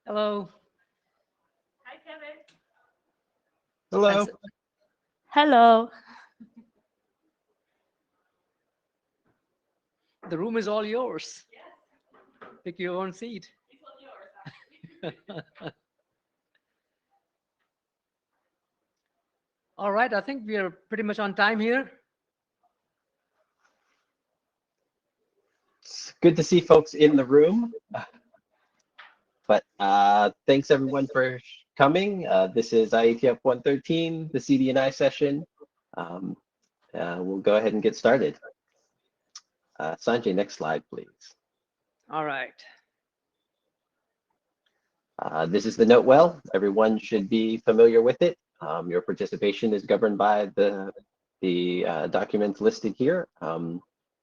Hello. And Hello. Hello. the room is all yours. Pick your own seat. All right, I think we are pretty much on time here. It's good to see folks in the room, but thanks everyone for coming. This is IETF 113, the Cdni session. Um, we'll go ahead and get started. Sanjay, next slide, please. All right. This is the note well. Everyone should be familiar with it. Your participation is governed by the documents listed here.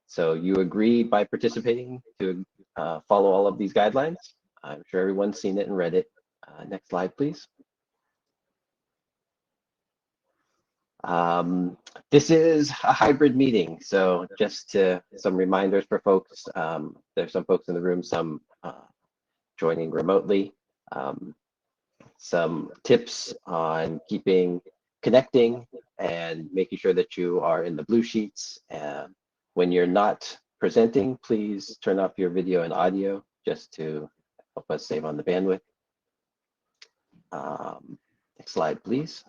So you agree by participating to follow all of these guidelines. I'm sure everyone's seen it and read it. Next slide, please. This is a hybrid meeting, so just some reminders for folks. There's some folks in the room, some joining remotely. Some tips on connecting and making sure that you are in the blue sheets. When you're not presenting, please turn off your video and audio just to help us save on the bandwidth. Next slide, please.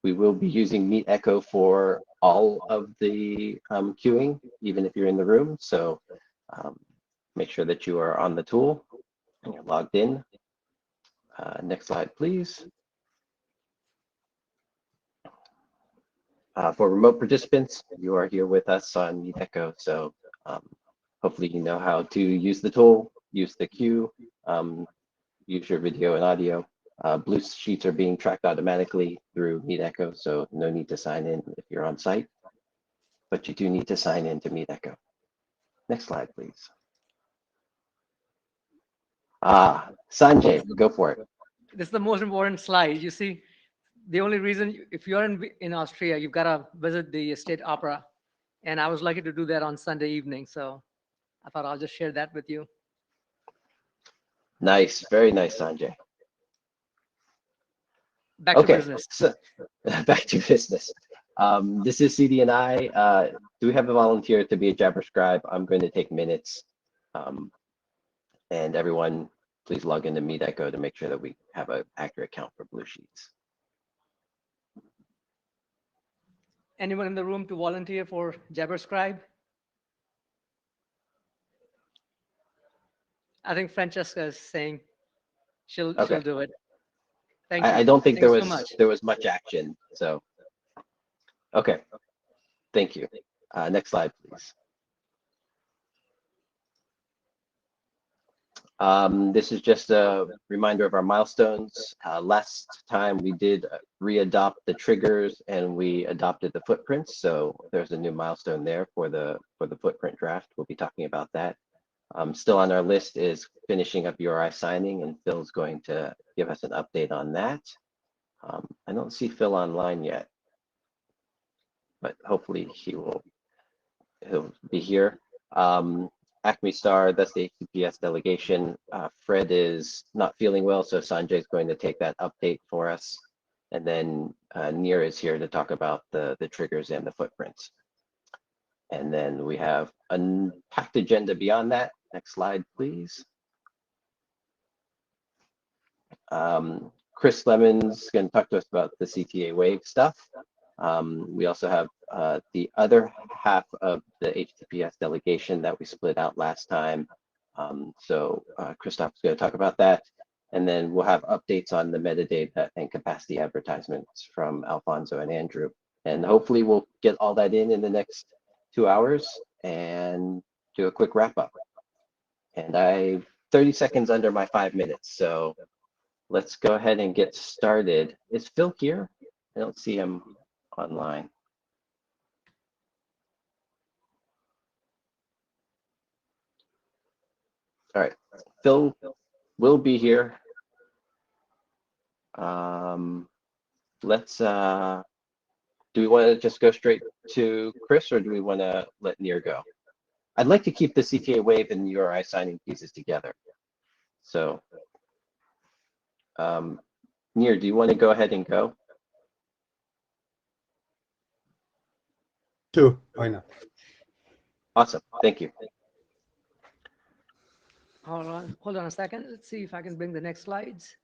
We will be using Meet Echo for all of the queuing, even if you're in the room. So make sure that you are on the tool and you're logged in. Next slide, please. For remote participants, you are here with us on Meet Echo, so hopefully you know how to use the tool, use the queue, use your video and audio. Blue sheets are being tracked automatically through Meet Echo, so no need to sign in if you're on site, but you do need to sign in to Meet Echo. Next slide, please. Sanjay, go for it. This is the most important slide. You see, the only reason, if you're in Austria, you've got to visit the State Opera. And I was lucky to do that on Sunday evening. So I thought I'll just share that with you. Nice, very nice, Sanjay. Back to business. So back to business. This is Cdni. Do we have a volunteer to be a Jabber scribe? I'm going to take minutes. And everyone, please log into Meet Echo to make sure that we have an accurate count for blue sheets. Anyone in the room to volunteer for Jabber Scribe? I think Francesca is saying she'll do it. Thank you. I don't think Thanks there was much action. So, okay. Thank you. Next slide, please. This is just a reminder of our milestones. Last time we did re-adopt the triggers and we adopted the footprints. So there's a new milestone there for the footprint draft. We'll be talking about that. Still on our list is finishing up URI signing, and Phil's going to give us an update on that. I don't see Phil online yet, but hopefully he'll be here. Acme Star, that's the HTTPS delegation. Fred is not feeling well, so Sanjay is going to take that update for us. And then Nir is here to talk about the triggers and the footprints. And then we have a packed agenda beyond that. Next slide, please. Chris Lemon's going to talk to us about the CTA wave stuff. We also have the other half of the HTTPS delegation that we split out last time. So Christoph's going to talk about that. And then we'll have updates on the metadata and capacity advertisements from Alfonso and Andrew. And hopefully we'll get all that in the next 2 hours and do a quick wrap up. And I'm 30 seconds under my 5 minutes. So let's go ahead and get started. Is Phil here? I don't see him online. All right, Phil will be here. Let's, do we want to just go straight to Chris, or do we want to let Nir go? I'd like to keep the CTA wave and URI signing pieces together. So, Nir, do you want to go ahead and go? Sure, why not? Awesome, thank you. Hold on a second. Let's see if I can bring the next slides.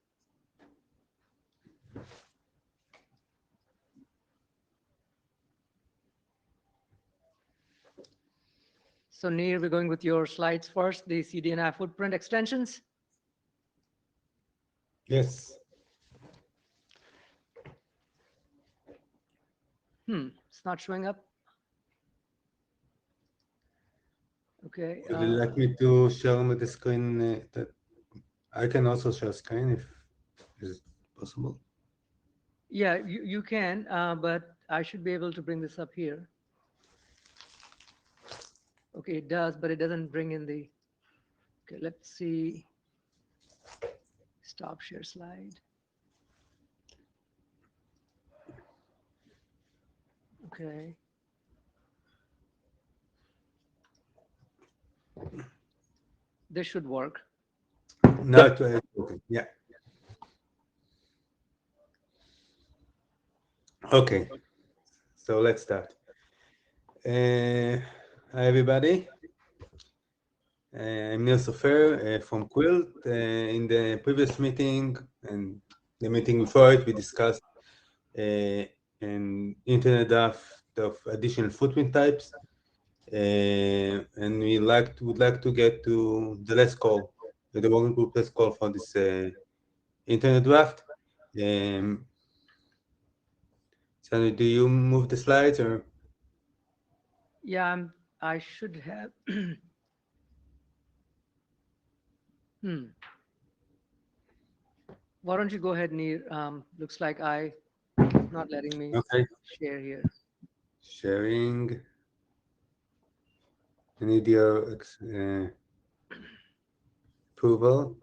So Neil, we're going with your slides first, the Cdni footprint extensions. Yes. It's not showing up. Okay. Would you like me to share with the screen? That I can also share screen if is possible. Yeah, you can, but I should be able to bring this up here. Okay, it does, but it doesn't bring in the, okay, let's see. Stop share slide. Okay. This should work. Now it's okay. Yeah. Okay. So let's start. Hi everybody. I'm Nir Sofer from Quilt. In the previous meeting and the meeting before it, we discussed an internet draft of additional footprint types, and we would like to get to the last call, the working group last call for this internet draft. So do you move the slides or? Yeah, I should have. Why don't you go ahead, Neil? Looks like not letting me Okay. share here. Sharing. I need your approval.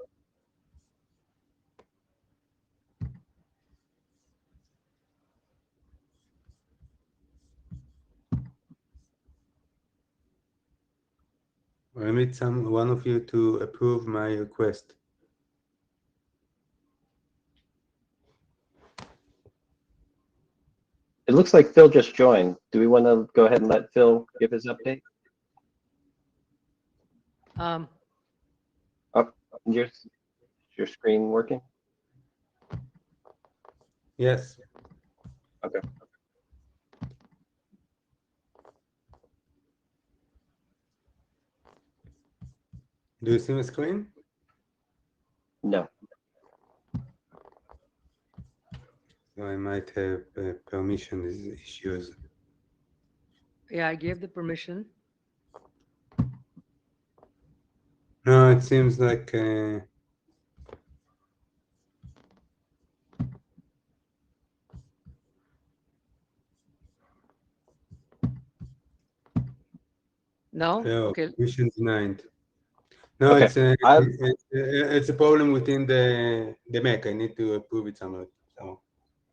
I need one of you to approve my request. It looks like Phil just joined. Do we want to go ahead and let Phil give his update? Your screen working? Yes. Okay. Do you see my screen? No. So I might have permission issues. Yeah, I gave the permission. No, it seems like No? Okay. permission denied. No, Okay. it's a problem within the Mac. I need to approve it somewhere. So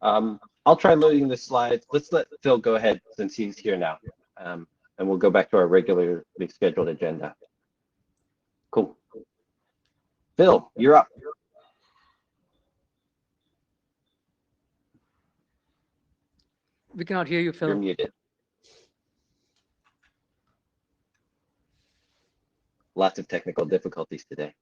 I'll try loading the slides. Let's let Phil go ahead since he's here now. And we'll go back to our regularly scheduled agenda. Cool. Phil, you're up. We cannot hear you, Phil. You're muted. Lots of technical difficulties today.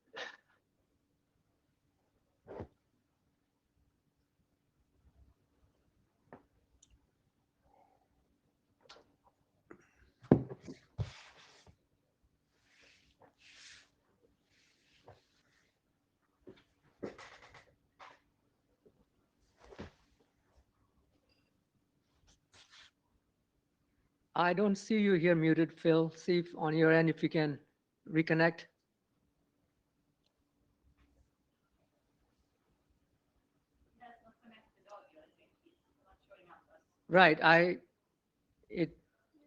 I don't see you here muted, Phil. See if on your end if you can reconnect. Right. It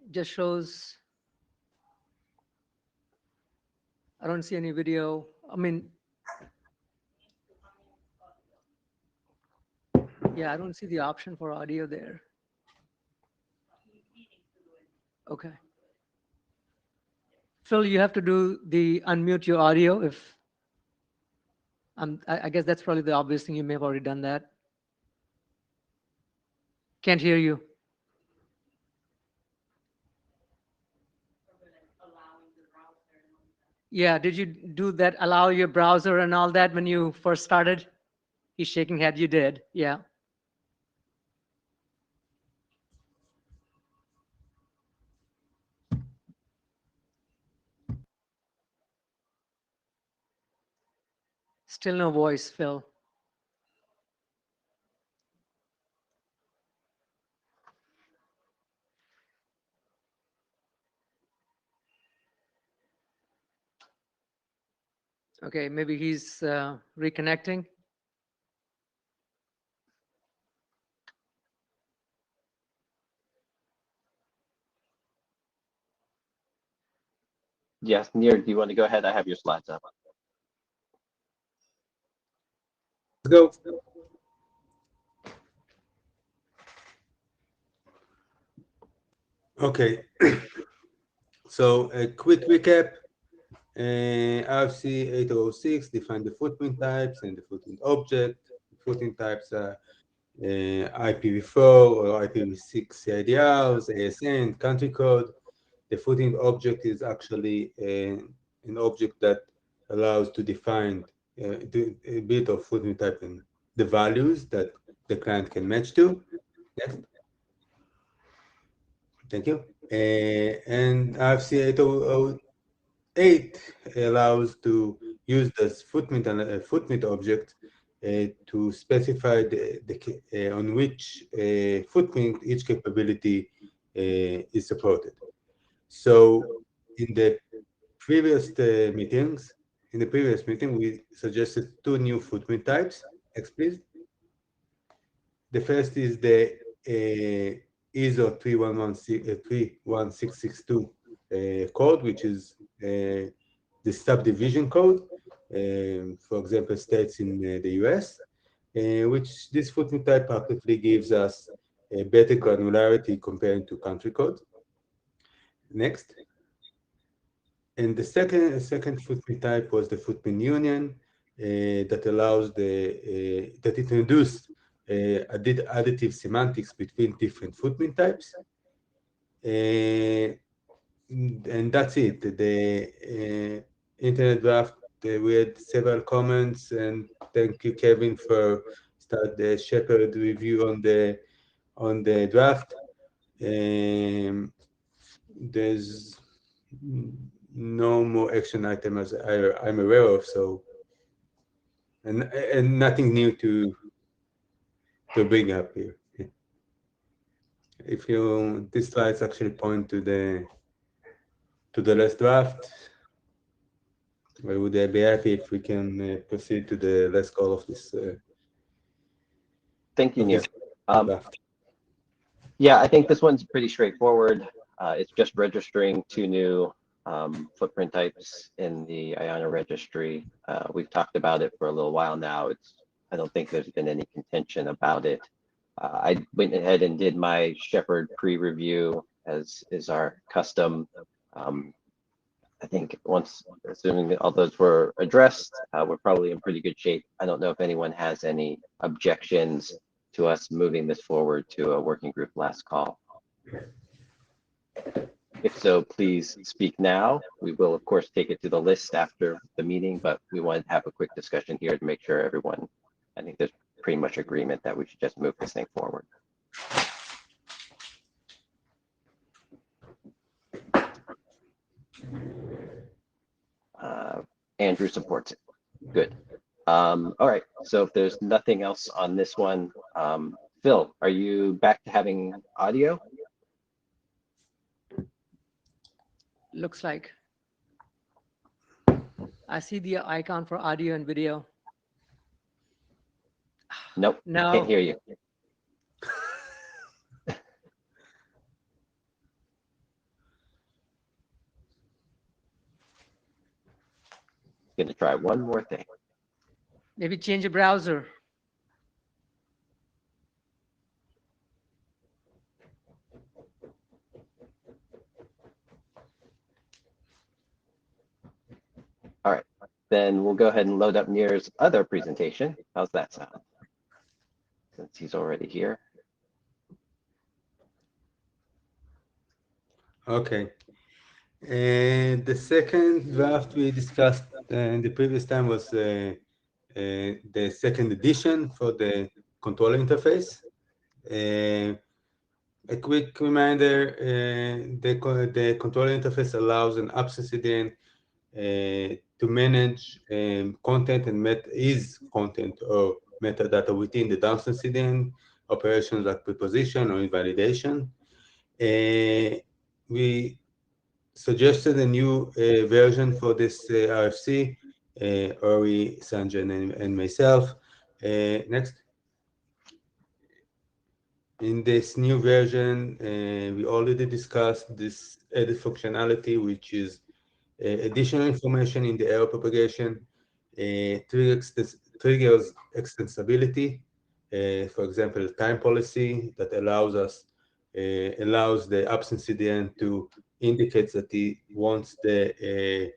just shows. I don't see any video. I mean, yeah, I don't see the option for audio there. Okay. Phil, you have to do the unmute your audio if I guess that's probably the obvious thing. You may have already done that. Can't hear you. Yeah, did you do that, allow your browser and all that when you first started? He's shaking head, you did, yeah. Still no voice, Phil. Okay, maybe he's reconnecting. Yes, Nir, do you want to go ahead? I have your slides up. Let's go. Okay. So a quick recap. RFC 8006 define the footprint types and the footprint object. The footprint types are IPv4 or IPv6 CIDRs, ASN, country code. The footprint object is actually an object that allows to define a bit of footprint type and the values that the client can match to. Next. Thank you. And RFC 8008 allows to use this footprint and footprint object to specify on which footprint each capability is supported. So in the previous meeting, we suggested two new footprint types. Next, please. The first is the ISO 31662 code, which is the subdivision code, for example, states in the US, which this footprint type practically gives us a better granularity compared to country code. Next. And the second footprint type was the footprint union that allows that introduced additive semantics between different footprint types. And that's it. The internet draft, we had several comments, and thank you, Kevin, for start the shepherd review on the draft. There's no more action item as I'm aware of, so and nothing new to bring up here. If these slides actually point to the last draft, I would be happy if we can proceed to the last call of this. Thank you, Nir. Draft. Yeah, I think this one's pretty straightforward. It's just registering two new footprint types in the IANA registry. We've talked about it for a little while now. I don't think there's been any contention about it. I went ahead and did my Shepherd pre-review, as is our custom. I think once, assuming that all those were addressed, we're probably in pretty good shape. I don't know if anyone has any objections to us moving this forward to a working group last call. If so, please speak now. We will, of course, take it to the list after the meeting, but we wanted to have a quick discussion here to make sure everyone, I think there's pretty much agreement that we should just move this thing forward. Andrew supports it. Good. All right. So if there's nothing else on this one, Phil, are you back to having audio? Looks like. I see the icon for audio and video. Nope. No. Can't hear you. Gonna try one more thing. Maybe change your browser. All right. then we'll go ahead and load up Nir's other presentation. How's that sound? Since he's already here. Okay. And the second draft we discussed in the previous time was the second edition for the controller interface. A quick reminder, the controller interface allows an absence CDN to manage content and content or metadata within the downstream CDN, operations like preposition or invalidation. We suggested a new version for this RFC, Ori, Sanjan, and myself. Next. In this new version, we already discussed this added functionality, which is additional information in the error propagation, triggers extensibility, for example, time policy that allows the absence CDN to indicate that he wants the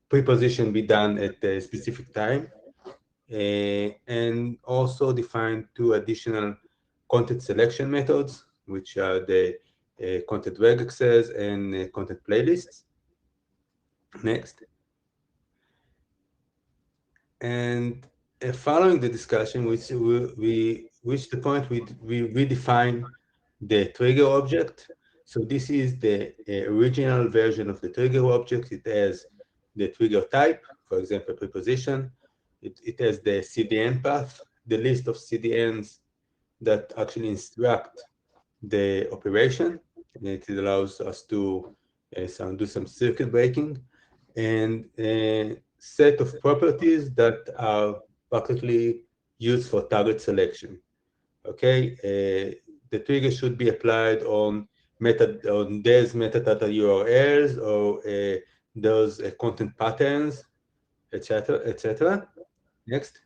preposition be done at a specific time, and also define two additional content selection methods, which are the content regexes and content playlists. Next. And following the discussion, we reached the point we redefine the trigger object. So this is the original version of the trigger object. It has the trigger type, for example, preposition. It has the CDN path, the list of CDNs that actually instruct the operation. And it allows us to do some circuit breaking, and a set of properties that are practically used for target selection. Okay, the trigger should be applied on those metadata URLs or those content patterns, etc., etc. Next.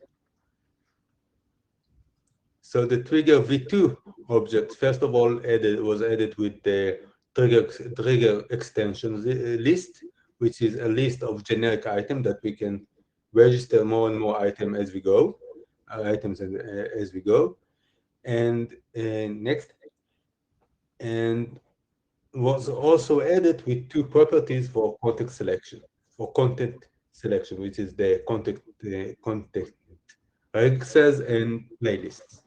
So the trigger v2 object, first of all, was added with the trigger extensions list, which is a list of generic items that we can register more and more items as we go, as we go. And next, and was also added with two properties for content selection, which is the content regexes and playlists.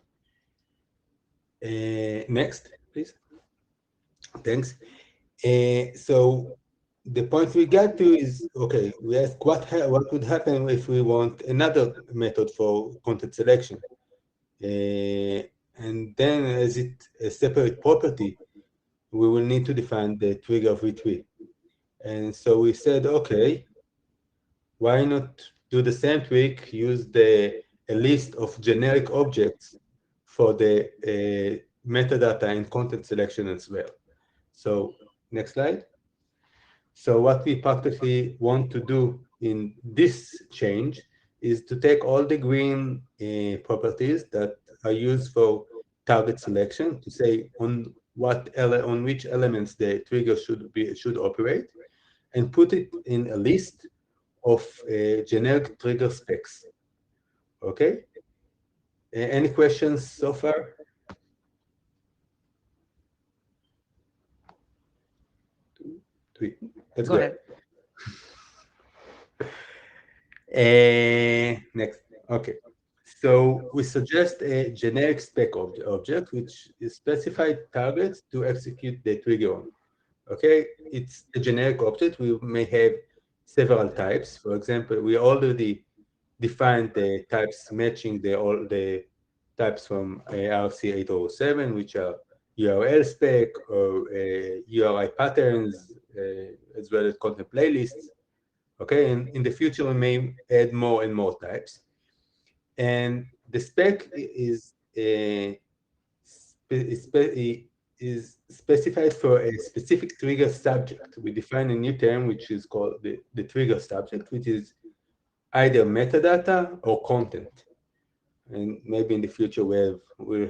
Next, please. Thanks. So the point we got to is, okay, we ask what would happen if we want another method for content selection. And then as a separate property, we will need to define the trigger v3. And so we said, okay, why not do the same trick, use a list of generic objects for the metadata and content selection as well. So next slide. So what we practically want to do in this change is to take all the green properties that are used for target selection to say on which elements the trigger should operate, and put it in a list of generic trigger specs. Okay. Any questions so far? Two, three. Let's Go go. ahead. Next. Okay. So we suggest a generic spec object which is specified targets to execute the trigger on. Okay, it's a generic object. We may have several types. For example, we already defined the types matching all the types from RC 807, which are URL spec or URI patterns, as well as content playlists. Okay, and in the future we may add more and more types. And the spec is specified for a specific trigger subject. We define a new term which is called the trigger subject, which is either metadata or content. And maybe in the future we'll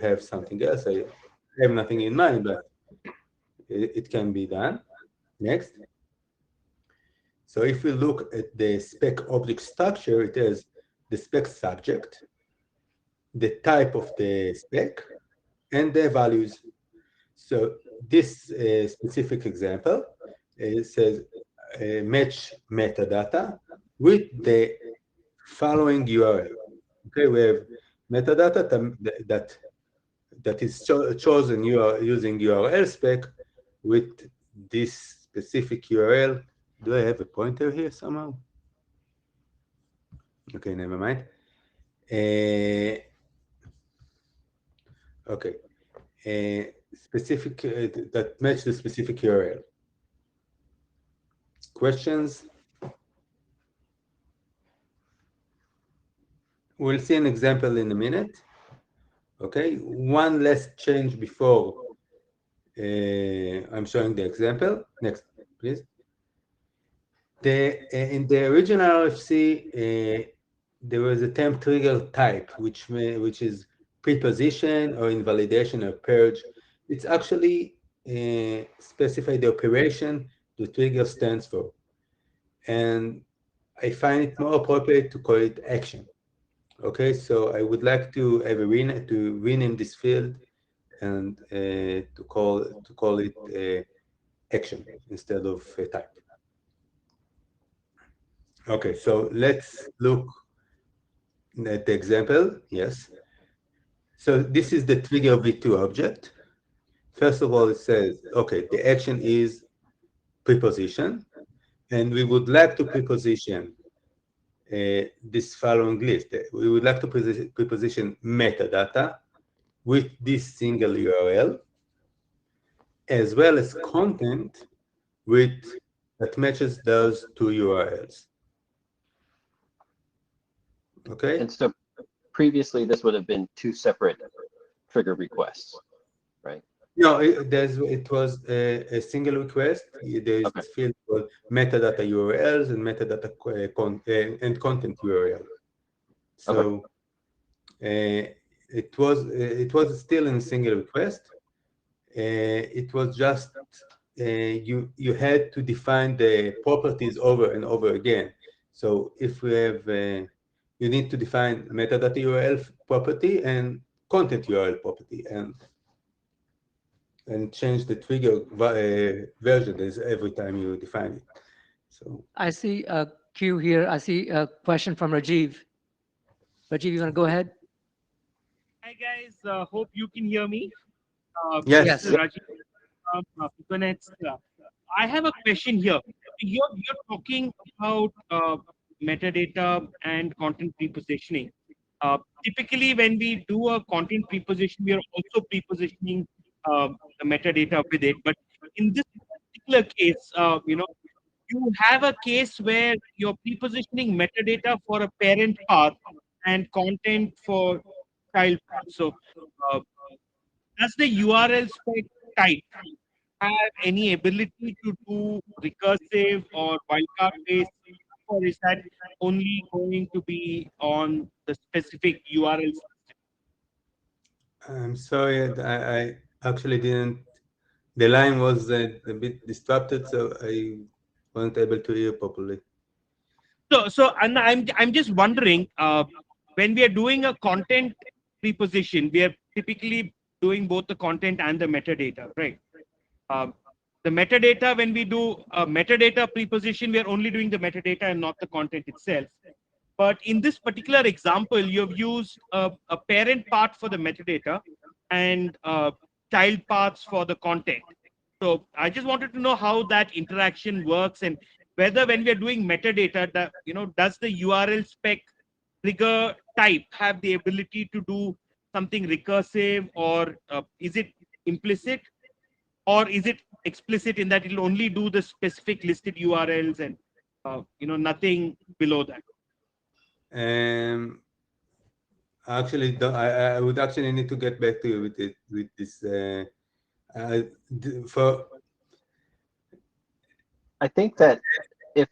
have something else. I have nothing in mind, but it can be done. Next. So if we look at the spec object structure, it has the spec subject, the type of the spec, and the values. So this specific example says match metadata with the following URL. Okay, we have metadata that is chosen using URL spec with this specific URL. Do I have a pointer here somehow? Okay, never mind. Okay, specific that match the specific URL. Questions? We'll see an example in a minute. Okay, one less change before I'm showing the example. Next, please. In the original RFC, there was a temp trigger type, which is preposition or invalidation or purge. It's actually specify the operation the trigger stands for. And I find it more appropriate to call it action. Okay, so I would like to have a rename this field and to call it action instead of type. Okay, so let's look at the example. Yes. So this is the trigger v2 object. First of all, it says, okay, the action is preposition, and we would like to preposition this following list. We would like to preposition metadata with this single URL, as well as content that matches those two URLs. Okay. And so previously, this would have been two separate trigger requests, right? No, it was a single request. There's Okay. a field called metadata URLs and metadata and content URL. So it was still in a single request. It was just you had to define the properties over and over again. So if we have you need to define metadata URL property and content URL property and change the trigger version every time you define it. So I see a queue here. I see a question from Rajiv. Rajiv, you want to go ahead? Hi guys, hope you can hear me. yes, Yes. This is Rajiv from Kubernetes. I have a question here. You're talking about metadata and content prepositioning. Typically, when we do a content preposition, we are also prepositioning the metadata with it. But in this particular case, you have a case where you're prepositioning metadata for a parent path and content for child path. So, uh, does the URL spec type have any ability to do recursive or wildcard based, or is that only going to be on the specific URL? I'm sorry, I actually didn't. The line was a bit disrupted, so I wasn't able to hear properly. So, and I'm just wondering, when we are doing a content preposition, we are typically doing both the content and the metadata, right? The metadata, when we do a metadata preposition, we are only doing the metadata and not the content itself. But in this particular example, you've used a parent part for the metadata and child parts for the content. So I just wanted to know how that interaction works and whether when we are doing metadata, that does the URL spec trigger type have the ability to do something recursive, or is it implicit, or is it explicit in that it'll only do the specific listed URLs and nothing below that? Actually, I would actually need to get back to you with this. I think that if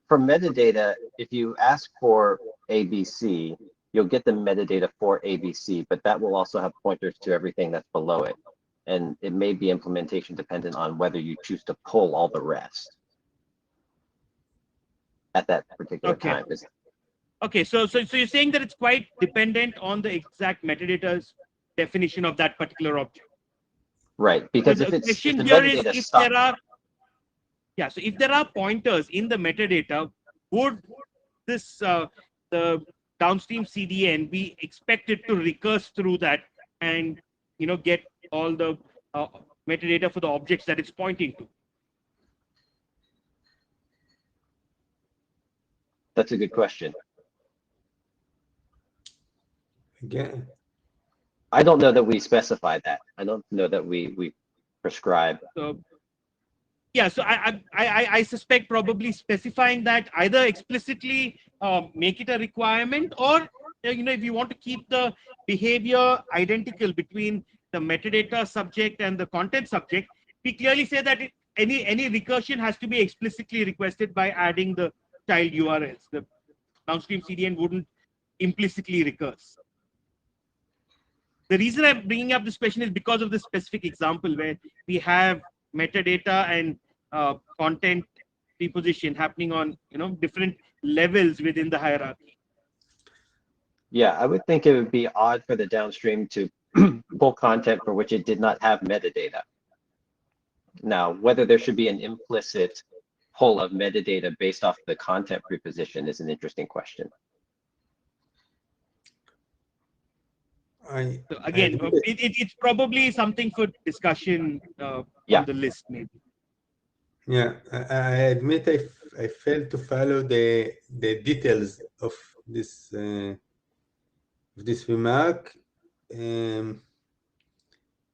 for metadata, if you ask for ABC, you'll get the metadata for ABC, but that will also have pointers to everything that's below it. And it may be implementation dependent on whether you choose to pull all the rest. at that particular Okay. time. Okay, so you're saying that it's quite dependent on the exact metadata's definition of that particular object. Right, So because if the it's if question the here is metadata if stuck, there are, yeah, so if there are pointers in the metadata, would this the downstream CDN be expected to recurse through that and get all the metadata for the objects that it's pointing to? that's a good question. Again, I don't know that we specify that. I don't know that we prescribe. So yeah, so I suspect probably specifying that either explicitly make it a requirement, or if you want to keep the behavior identical between the metadata subject and the content subject, we clearly say that any recursion has to be explicitly requested by adding the child URLs. The downstream CDN wouldn't implicitly recurse. The reason I'm bringing up this question is because of the specific example where we have metadata and content preposition happening on different levels within the hierarchy. Yeah, I would think it would be odd for the downstream to pull content for which it did not have metadata. Now, whether there should be an implicit pull of metadata based off the content preposition is an interesting question. So again, it's probably something for discussion Yeah. on the list, maybe. yeah, I admit I failed to follow the details of this remark,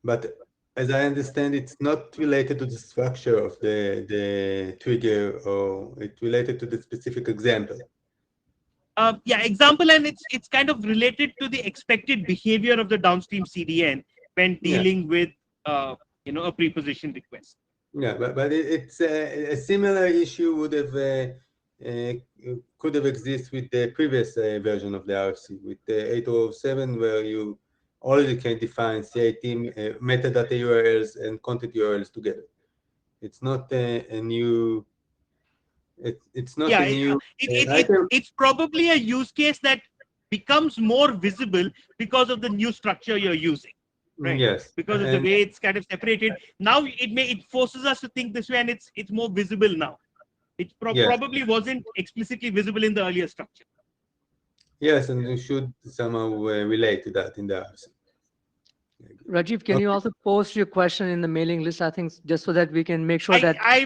but as I understand, it's not related to the structure of the trigger, or it's related to the specific example. Yeah, example, and it's kind of related to the expected behavior of the downstream CDN when dealing with a preposition request. Yeah, but it's a similar issue would have could have existed with the previous version of the RFC, with the 8007, where you already can define CIT metadata URLs and content URLs together. It's not a new. It's not a new item. It's probably a use case that becomes more visible because of the new structure you're using. Right. Yes. Because of the way it's kind of separated. Now it forces us to think this way, and it's more visible now. It probably wasn't explicitly visible in the earlier structure. Yes, and you should somehow relate to that in the RFC. Rajiv, can you also post your question in the mailing list? I think just so that we can make sure that I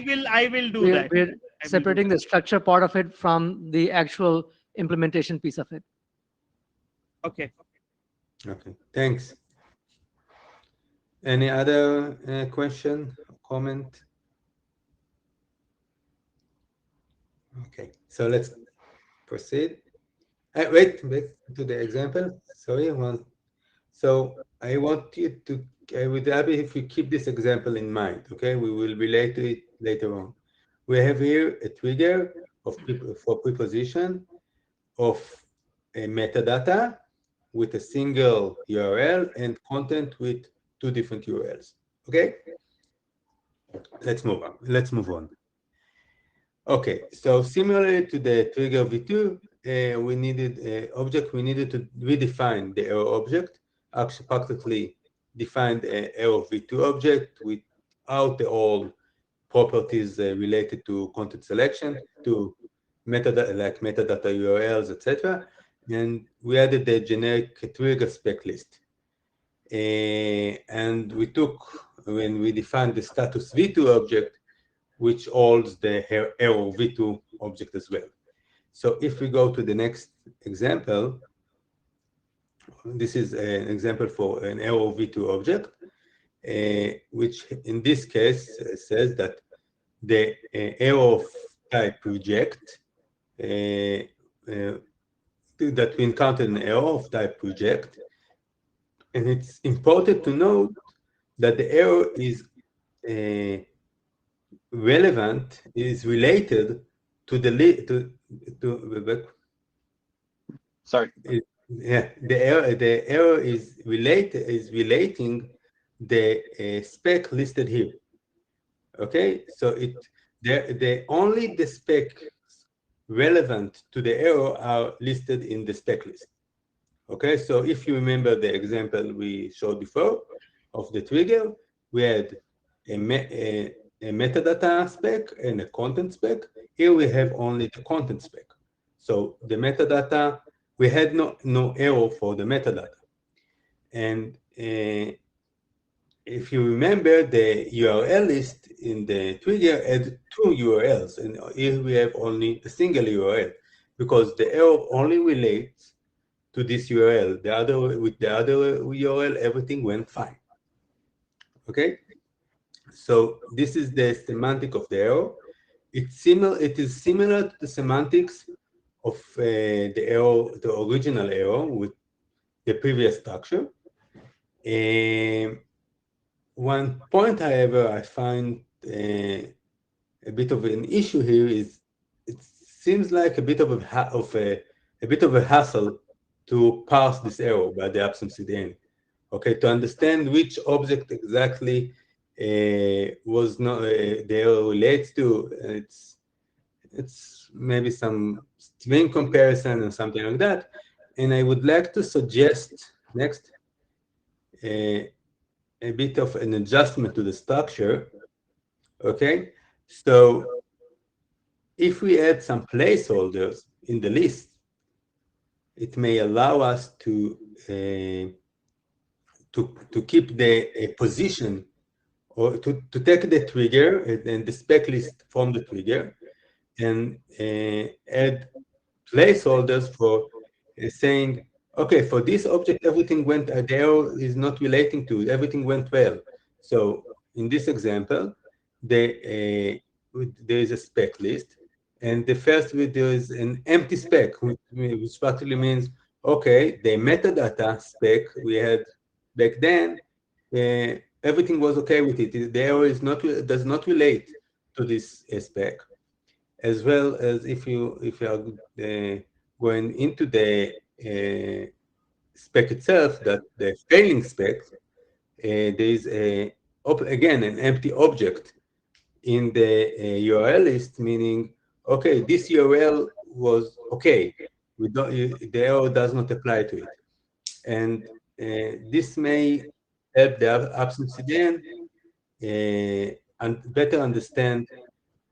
will do that. we're separating the structure part of it from the actual implementation piece of it. Okay. Okay, thanks. Any other question, comment? Okay, so let's proceed. Wait to the example. Sorry, one. So I want you to, I would be happy if you keep this example in mind, okay? We will relate to it later on. We have here a trigger for preposition of a metadata with a single URL and content with two different URLs, okay? Let's move on. Okay, so similarly to the trigger v2, we needed to redefine the error object, actually practically defined an error v2 object without the all properties related to content selection, to metadata like metadata URLs, etc. And we added the generic trigger spec list. And when we defined the status v2 object, which holds the error v2 object as well. So if we go to the next example, this is an example for an error v2 object, which in this case says that the error of type reject, that we encountered an error of type reject. And it's important to note that the error is related to the Sorry. Yeah, the error is relating the spec listed here. Okay, so only the spec relevant to the error are listed in the spec list. Okay, so if you remember the example we showed before of the trigger, we had a metadata spec and a content spec. Here we have only the content spec. So the metadata, we had no error for the metadata. And if you remember, the URL list in the trigger had 2 URLs, and here we have only a single URL, because the error only relates to this URL. With the other URL, everything went fine. Okay, so this is the semantic of the error. It is similar to the semantics of the error, the original error with the previous structure. One point, however, I find a bit of an issue here is it seems like a bit of a hassle to parse this error by the absence CDN. Okay, to understand which object exactly was not the error relates to. It's maybe some string comparison or something like that. And I would like to suggest next a bit of an adjustment to the structure. Okay, so if we add some placeholders in the list, it may allow us to keep the position, or to take the trigger and the spec list from the trigger and add placeholders for saying, okay, for this object, everything went, the error is not relating to it, everything went well. So in this example, there is a spec list, and the first video is an empty spec, which practically means, okay, the metadata spec we had back then, everything was okay with it. The error does not relate to this spec. As well as if you are going into the spec itself, that the failing spec, there is again an empty object in the URL list, meaning, okay, this URL was okay. The error does not apply to it. And this may help the absence CDN and better understand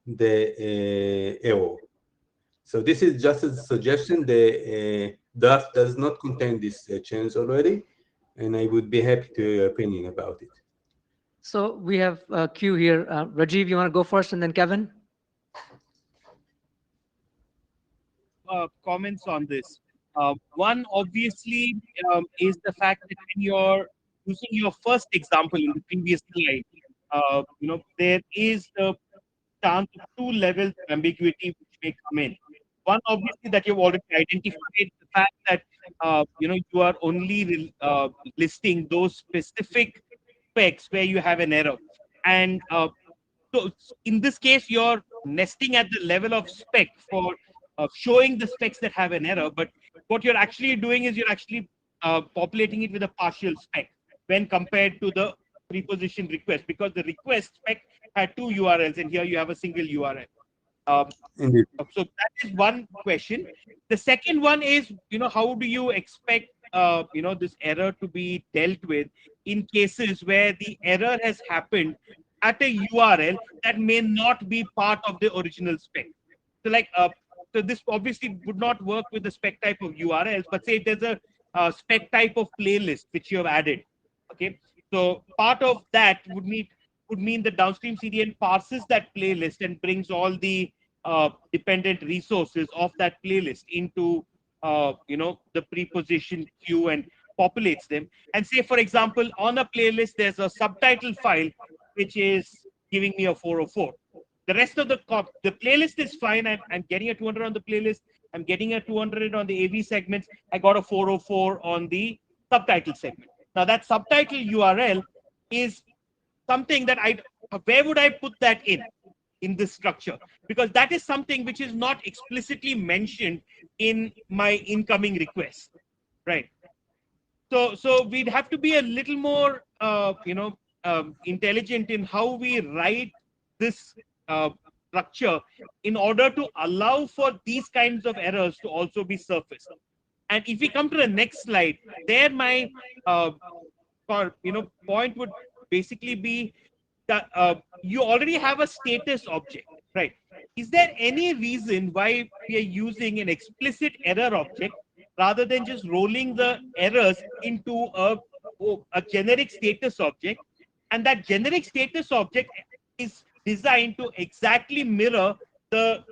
the error. So this is just a suggestion. The draft does not contain this change already, and I would be happy to hear your opinion about it. So we have a queue here. Rajiv, you want to go first, and then Kevin? Comments on this. One obviously is the fact that when you're using your first example in the previous slide, there is the chance of 2 levels of ambiguity which may come in. One, obviously, that you've already identified, the fact that you are only listing those specific specs where you have an error, and so in this case, you're nesting at the level of spec for showing the specs that have an error. But what you're actually doing is you're actually populating it with a partial spec when compared to the preposition request, because the request spec had 2 URLs and here you have a single URL. Indeed. So that is one question. The second one is, how do you expect, this error to be dealt with in cases where the error has happened at a URL that may not be part of the original spec? So so this obviously would not work with the spec type of URLs, but say there's a spec type of playlist which you have added. Okay, so part of that would mean the downstream CDN parses that playlist and brings all the dependent resources of that playlist into the preposition queue and populates them. And say, for example, on a playlist there's a subtitle file which is giving me a 404. The rest of the playlist is fine. I'm getting a 200 on the playlist. I'm getting a 200 on the AV segments. I got a 404 on the subtitle segment. Now that subtitle URL is something that where would I put that in this structure? Because that is something which is not explicitly mentioned in my incoming request, right? So we'd have to be a little more, intelligent in how we write this structure in order to allow for these kinds of errors to also be surfaced. And if we come to the next slide, there my point would basically be that you already have a status object, right? Is there any reason why we are using an explicit error object rather than just rolling the errors into a generic status object? And that generic status object is designed to exactly mirror the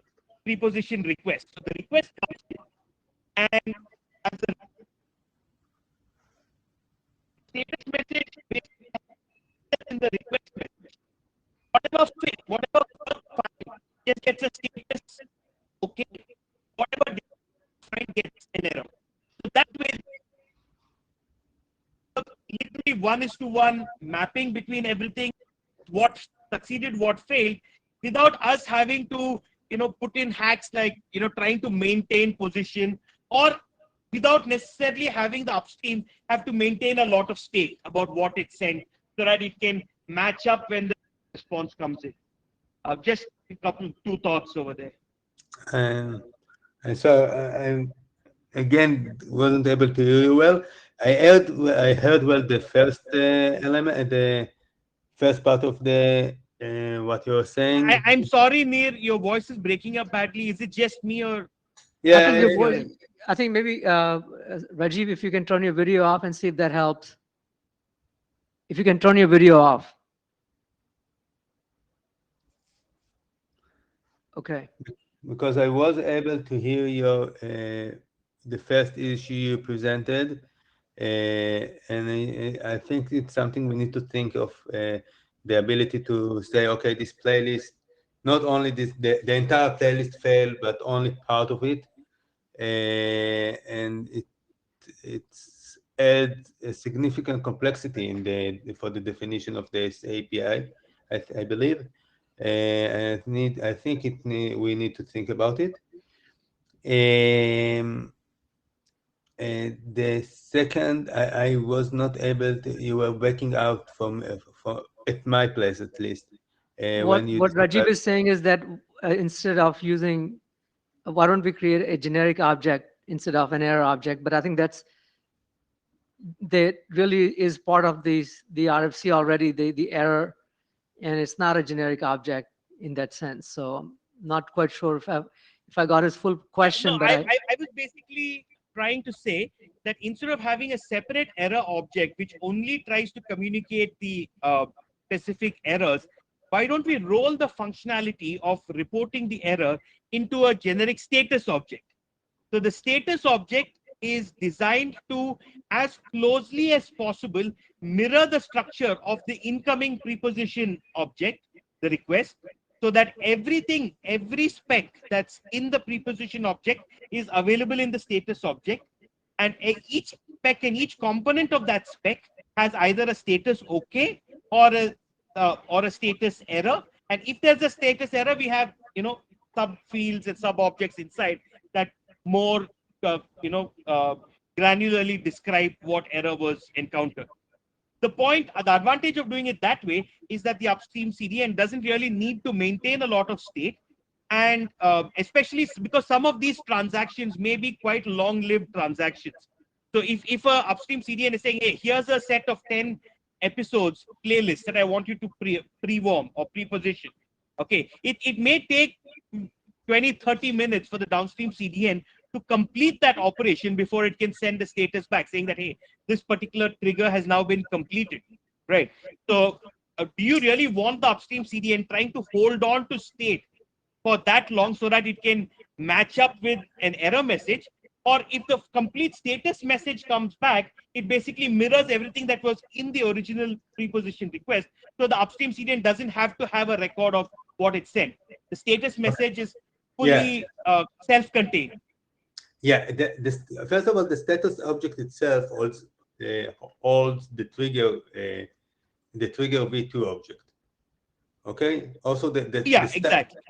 preposition request. So the request comes in, and as a status message based in the request message, whatever file just gets a status okay, whatever file gets an error. So that way, literally 1:1 mapping between everything, what succeeded, what failed, without us having to put in hacks like trying to maintain position, or without necessarily having the upstream have to maintain a lot of state about what it sent so that it can match up when the response comes in. Just a couple, two thoughts over there. And so I again wasn't able to hear you well. I heard well the first element, the first part of the what you were saying. I'm sorry, Neer, your voice is breaking up badly. Is it just me or? I think your Yeah, voice, I think maybe Rajiv, if you can turn your video off and see if that helps. If you can turn your video off. Okay. because I was able to hear your the first issue you presented, and I think it's something we need to think of, the ability to say, okay, this playlist, not only the entire playlist failed, but only part of it, and it's add a significant complexity in for the definition of this API, I believe. And I think we need to think about it. And the second, I was not able to. You were breaking out from at my place at least. When you What Rajiv described, is saying is that instead of using, why don't we create a generic object instead of an error object? But I think that really is part of the RFC already, the error, and it's not a generic object in that sense. So I'm not quite sure if I got his full question, No, but I was basically trying to say that instead of having a separate error object which only tries to communicate the specific errors, why don't we roll the functionality of reporting the error into a generic status object? So the status object is designed to, as closely as possible, mirror the structure of the incoming preposition object, the request, so that every spec that's in the preposition object is available in the status object. And each spec and each component of that spec has either a status okay or a status error. And if there's a status error, we have sub fields and sub objects inside that more granularly describe what error was encountered. The advantage of doing it that way is that the upstream CDN doesn't really need to maintain a lot of state, and especially because some of these transactions may be quite long-lived transactions. So if a upstream CDN is saying, hey, here's a set of 10 episodes playlist that I want you to pre-warm or preposition, okay, it may take 20-30 minutes for the downstream CDN to complete that operation before it can send the status back saying that, hey, this particular trigger has now been completed, right? So do you really want the upstream CDN trying to hold on to state for that long so that it can match up with an error message? Or if the complete status message comes back, it basically mirrors everything that was in the original preposition request. So the upstream CDN doesn't have to have a record of what it sent. The status message is fully self-contained. yeah, first of all, the status object itself holds the trigger v2 object. Okay. Also, Exactly.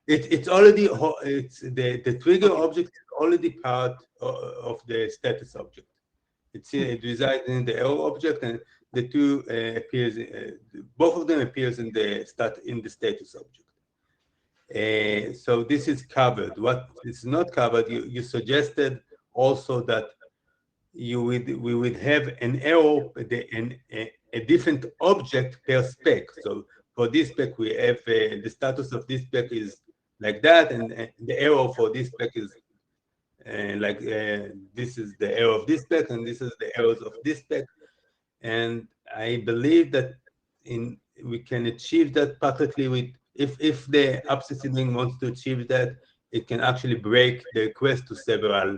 It's already the trigger object is already part of the status object. It resides in the error object, and the two appears. Both of them appears in the status object. So this is covered. What is not covered, you suggested also that we would have an arrow, a different object per spec. So for this spec, we have the status of this spec is like that, and the arrow for this spec is this is the arrow of this spec, and this is the arrows of this spec. And I believe that we can achieve that perfectly with if the upstream CDN wants to achieve that, it can actually break the request to several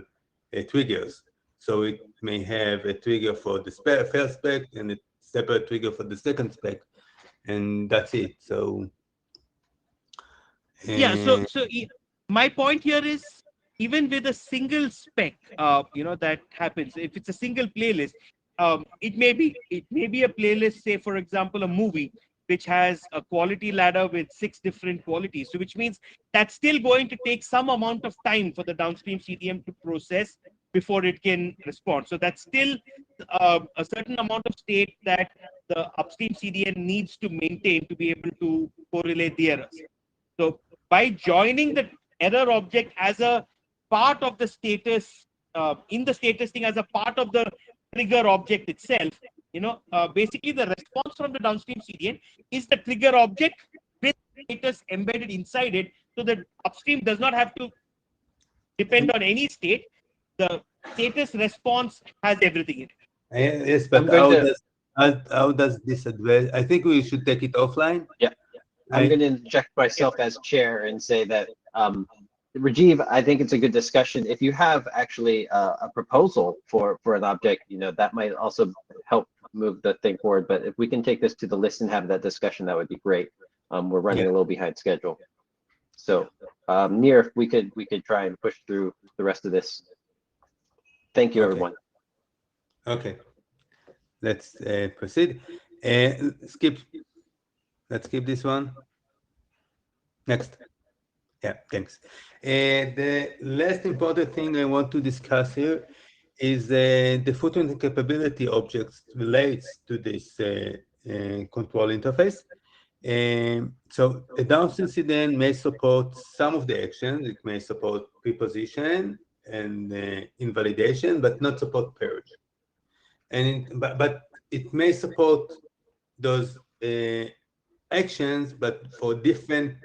triggers. So it may have a trigger for the first spec and a separate trigger for the second spec, and that's it. So Yeah. My point here is, even with a single spec, that happens. If it's a single playlist, it may be a playlist, say for example, a movie which has a quality ladder with 6 different qualities. So which means that's still going to take some amount of time for the downstream CDM to process before it can respond. So that's still a certain amount of state that the upstream CDN needs to maintain to be able to correlate the errors. So by joining the error object as a part of the status, in the status thing as a part of the trigger object itself, basically the response from the downstream CDN is the trigger object with status embedded inside it. So the upstream does not have to depend on any state. The status response has everything in it. yes, but how does this address? I think we should take it offline. Yeah. I'm going to inject myself as chair and say that, Rajiv, I think it's a good discussion. If you have actually a proposal for an object, that might also help move the thing forward. But if we can take this to the list and have that discussion, that would be great. We're running a little behind schedule. So Nir, we could try and push through the rest of this. Thank you, everyone. Okay, let's proceed. Let's skip this one. Next. Yeah, thanks. The last important thing I want to discuss here is the footprint and capability objects relates to this control interface. So the downstream CDN may support some of the actions. It may support preposition and invalidation, but not support purge. But it may support those actions, but for different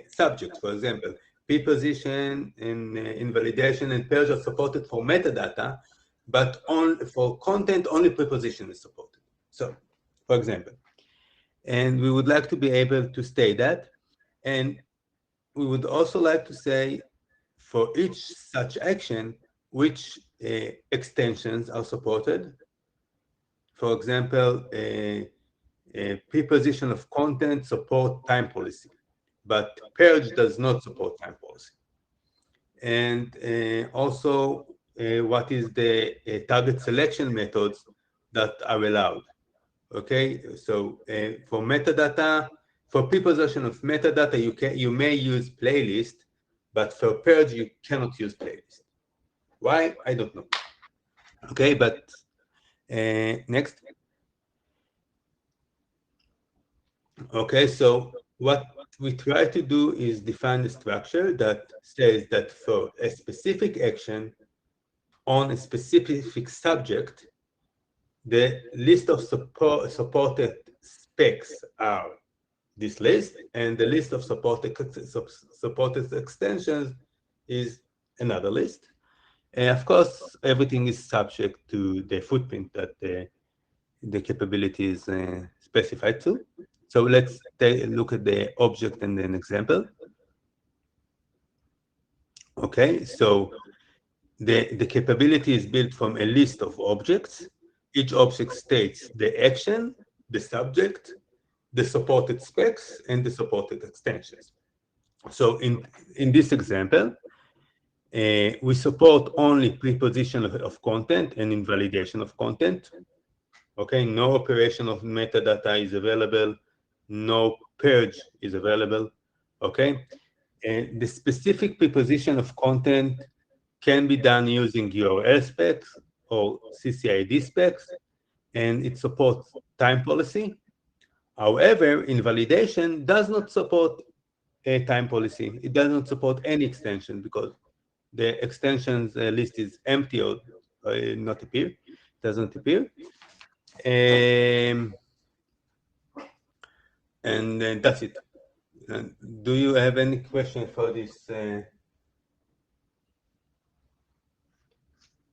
subjects. For example, preposition and invalidation and purge are supported for metadata, but for content, only preposition is supported. So, for example, and we would like to be able to state that. And we would also like to say for each such action, which extensions are supported. For example, preposition of content support time policy, but purge does not support time policy. And also, what is the target selection methods that are allowed? Okay, so for metadata, for preposition of metadata, you may use playlist, but for purge you cannot use playlist. Why? I don't know. Okay, but next. Okay, so what we try to do is define a structure that says that for a specific action on a specific subject, the list of supported specs are this list, and the list of supported extensions is another list. And of course, everything is subject to the footprint that the capability is specified to. So let's take a look at the object and an example. Okay, so the capability is built from a list of objects. Each object states the action, the subject, the supported specs, and the supported extensions. So in this example, we support only preposition of content and invalidation of content. Okay, no operation of metadata is available. No purge is available, okay? And the specific preposition of content can be done using URL specs or CCID specs, and it supports time policy. However, invalidation does not support time policy. It doesn't support any extension because the extensions list is empty or not appear, doesn't appear. And that's it. Do you have any questions for this?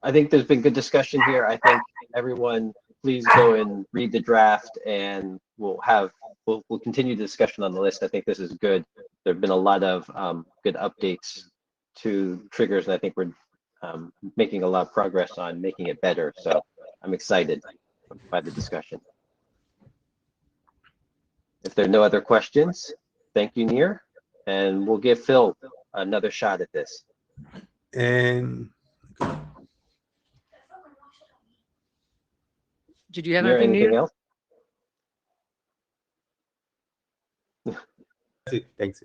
I think there's been good discussion here. I think everyone, please go and read the draft, and we'll continue the discussion on the list. I think this is good. There have been a lot of good updates to triggers, and I think we're making a lot of progress on making it better. So I'm excited by the discussion. If there are no other questions, thank you, Nir, and we'll give Phil another shot at this. And Did you have Nir, anything, anything Nir? else? that's it. Thanks.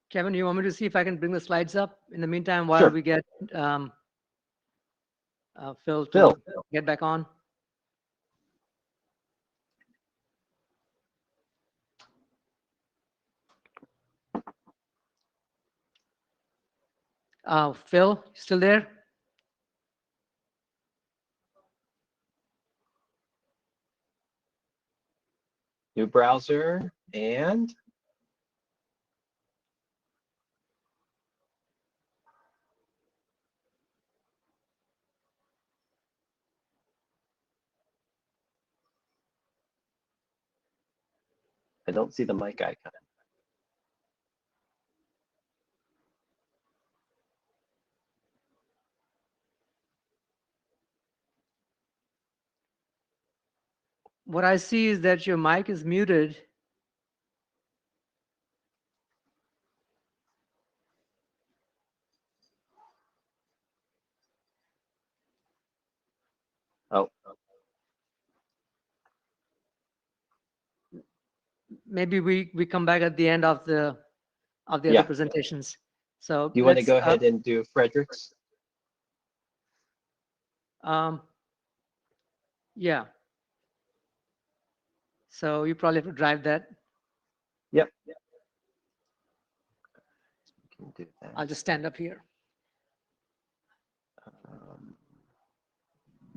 Kevin, you want me to see if I can bring the slides up in the meantime while Sure. we get Phil to Phil. get back on? Phil, still there? New browser, and I don't see the mic icon. What I see is that your mic is muted. Oh, Maybe we come back at the end of the Yeah. other presentations. So do you want to let's, go ahead and do Frederick's? Yeah. So you probably have to drive that. Yep. We can do that. I'll just stand up here.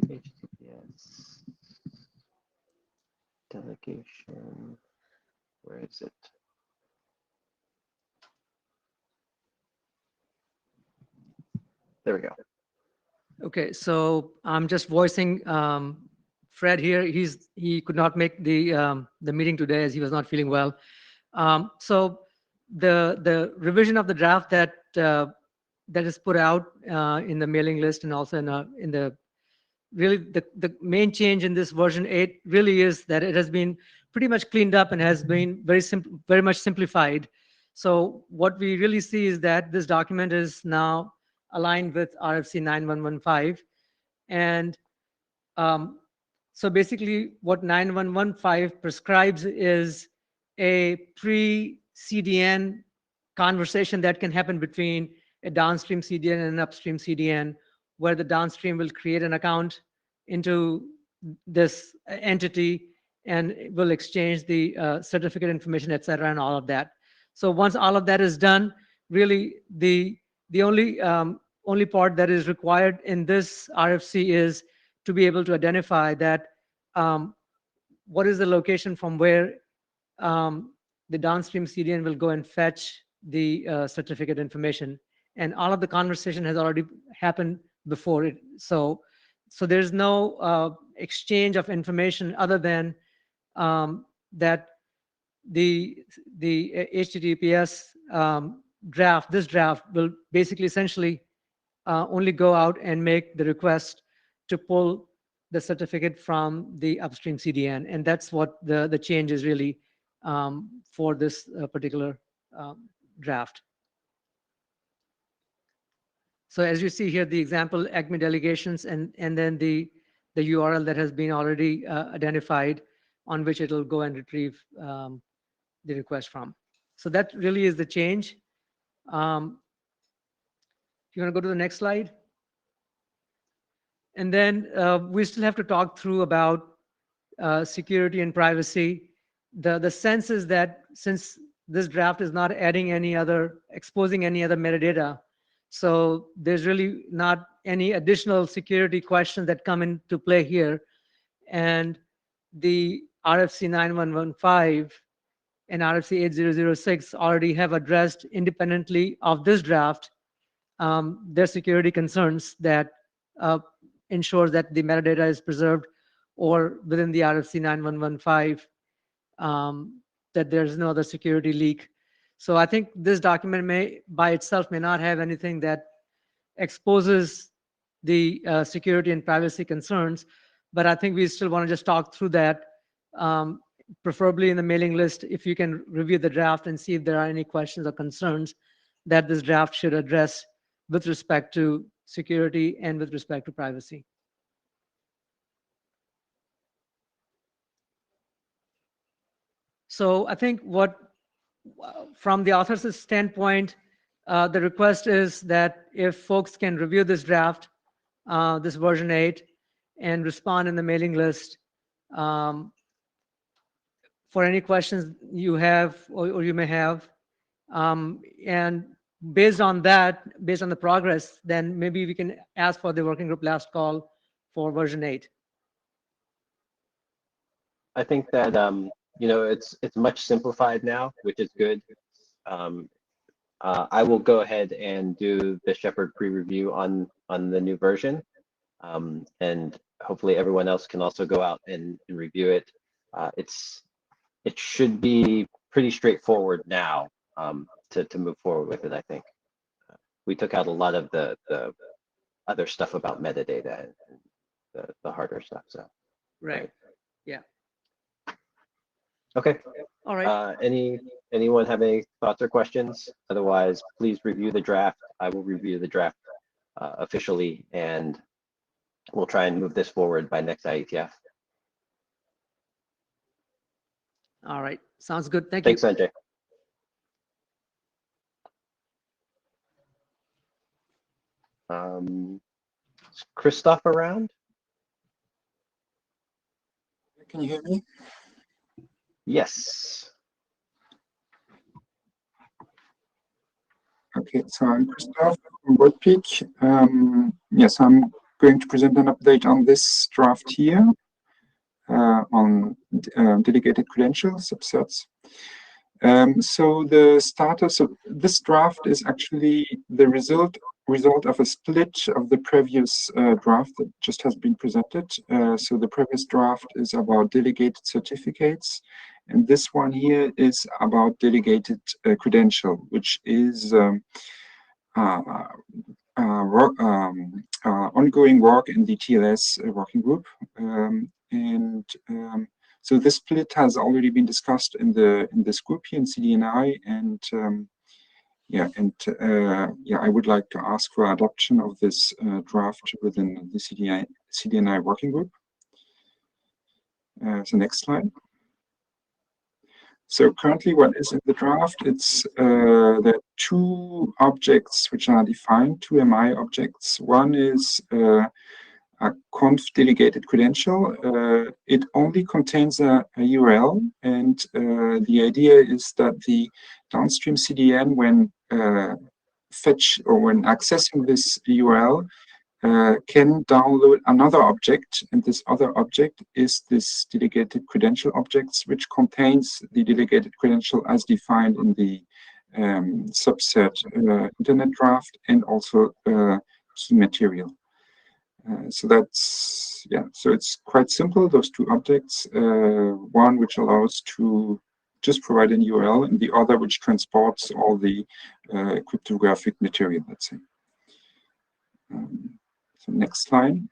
HTTPS delegation. Where is it? There we go. Okay, so I'm just voicing Fred here. He could not make the meeting today as he was not feeling well. So the revision of the draft that is put out in the mailing list and also in the really the main change in this version 8 really is that it has been pretty much cleaned up and has been very much simplified. So what we really see is that this document is now aligned with RFC 9115. And so basically what 9115 prescribes is a pre-CDN conversation that can happen between a downstream CDN and an upstream CDN, where the downstream will create an account into this entity and will exchange the certificate information, et cetera, and all of that. So once all of that is done, really the only part that is required in this RFC is to be able to identify that what is the location from where the downstream CDN will go and fetch the certificate information. And all of the conversation has already happened before it. So there's no exchange of information other than that the HTTPS this draft will basically essentially only go out and make the request to pull the certificate from the upstream CDN. And that's what the change is really for this particular draft. So as you see here, the example ACME delegations and then the URL that has been already identified on which it'll go and retrieve the request from. So that really is the change. You want to go to the next slide? And then we still have to talk through about security and privacy. the sense is that since this draft is not adding any other, exposing any other metadata, so there's really not any additional security questions that come into play here. And the RFC 9115 and RFC 8006 already have addressed independently of this draft their security concerns that ensures that the metadata is preserved, or within the RFC 9115 that there's no other security leak. So I think this document may by itself may not have anything that exposes the security and privacy concerns, but I think we still want to just talk through that, preferably in the mailing list, if you can review the draft and see if there are any questions or concerns that this draft should address with respect to security and with respect to privacy. So I think from the author's standpoint, the request is that if folks can review this draft, this version 8, and respond in the mailing list for any questions you have or you may have. And based on that, based on the progress, then maybe we can ask for the working group last call for version 8. I think that it's much simplified now, which is good. I will go ahead and do the Shepherd pre-review on the new version, and hopefully everyone else can also go out and review it. It should be pretty straightforward now to move forward with it. I think we took out a lot of the other stuff about metadata and the harder stuff. So Right. Yeah. Okay. All right. Anyone have any thoughts or questions? Otherwise, please review the draft. I will review the draft officially, and we'll try and move this forward by next IETF. All right. Sounds good. Thank Thanks, you. Sanjay. Is Christoph around? Can you hear me? Yes. Okay, so I'm Christoph from WordPeak. Yes, I'm going to present an update on this draft here on delegated credentials subsets. So the status of this draft is actually the result of a split of the previous draft that just has been presented. So the previous draft is about delegated certificates, and this one here is about delegated credential, which is ongoing work in the TLS working group. So this split has already been discussed in this group here in Cdni, and I would like to ask for adoption of this draft within the Cdni working group. So next slide. So currently what is in the draft, there are two objects which are defined, two MI objects. One is a conf delegated credential. It only contains a URL, and the idea is that the downstream CDN, when fetch or when accessing this URL, can download another object, and this other object is this delegated credential objects, which contains the delegated credential as defined in the subset internet draft, and also key material. So that's, so it's quite simple, those two objects, one which allows to just provide an URL, and the other which transports all the cryptographic material, let's say. So next slide.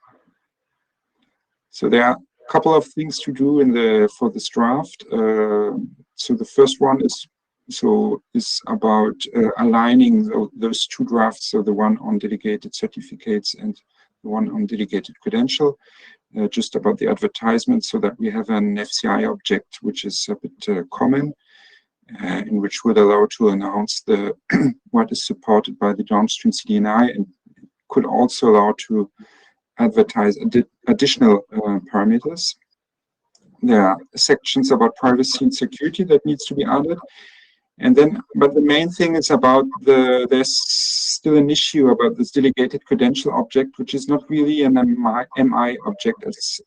So there are a couple of things to do for this draft. So the first one is about aligning those two drafts, so the one on delegated certificates and the one on delegated credential, just about the advertisement, so that we have an FCI object which is a bit common, and which would allow to announce what is supported by the downstream CDNI, and could also allow to advertise additional parameters. there are sections about privacy and security that needs to be added. And then, but the main thing is about there's still an issue about this delegated credential object, which is not really an MI object as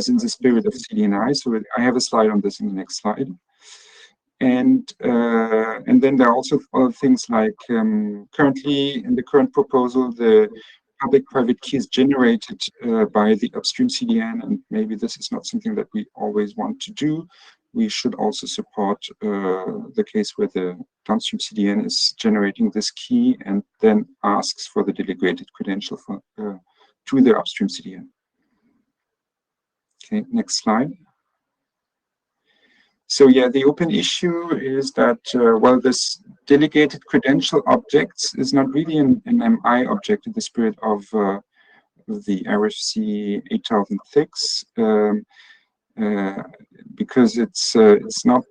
in the spirit of Cdni. So I have a slide on this in the next slide. And then there are also other things like currently in the current proposal, the public-private key is generated by the upstream CDN, and maybe this is not something that we always want to do. We should also support the case where the downstream CDN is generating this key and then asks for the delegated credential to the upstream CDN. Okay, next slide. So yeah, the open issue is that, well, this delegated credential objects is not really an MI object in the spirit of the RFC 8006, because it's not,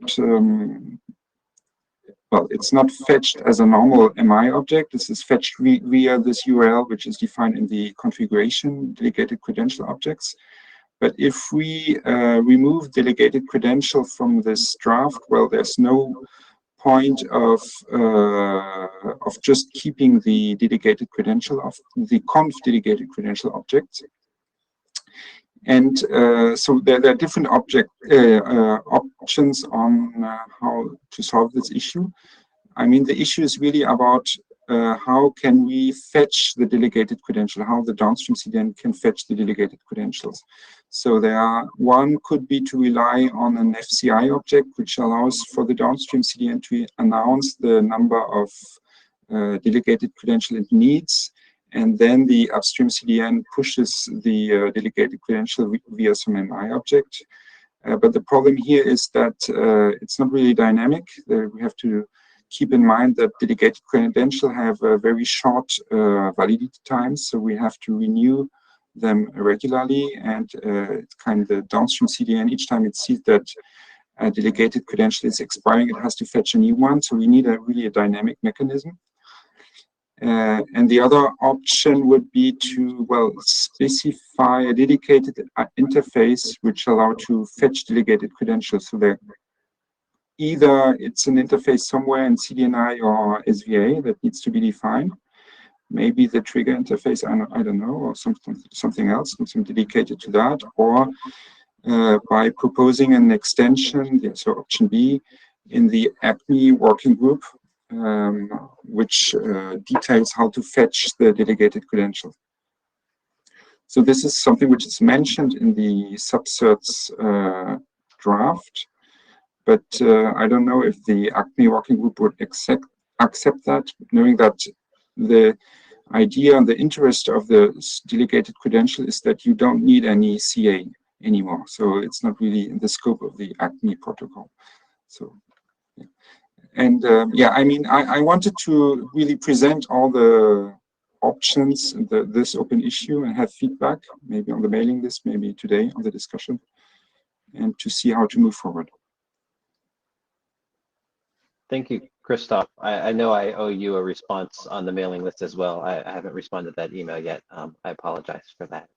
well, it's not fetched as a normal MI object. This is fetched via this URL, which is defined in the configuration delegated credential objects. But if we remove delegated credential from this draft, well, there's no point of just keeping the delegated credential of the conf delegated credential object. And so there are different options on how to solve this issue. I mean, the issue is really about how can we fetch the delegated credential, how the downstream CDN can fetch the delegated credentials. So one could be to rely on an FCI object, which allows for the downstream CDN to announce the number of delegated credential it needs, and then the upstream CDN pushes the delegated credential via some MI object. But the problem here is that it's not really dynamic. We have to keep in mind that delegated credential have a very short validity times, so we have to renew them regularly, and it's kind of the downstream CDN, each time it sees that a delegated credential is expiring, it has to fetch a new one, so we need really a dynamic mechanism. And the other option would be to, well, specify a dedicated interface which allow to fetch delegated credentials. So there, either it's an interface somewhere in Cdni or SVA that needs to be defined. Maybe the trigger interface, I don't know, or something else, something dedicated to that, or by proposing an extension, so option B, in the ACME working group, which details how to fetch the delegated credentials. So this is something which is mentioned in the subcerts draft, but I don't know if the ACME working group would accept that, knowing that the idea and the interest of the delegated credential is that you don't need any CA anymore. So it's not really in the scope of the ACME protocol. So, yeah. And yeah, I mean, I wanted to really present all the options in this open issue and have feedback, maybe on the mailing list, maybe today on the discussion, and to see how to move forward. Thank you, Christoph. I know I owe you a response on the mailing list as well. I haven't responded to that email yet. I apologize for that.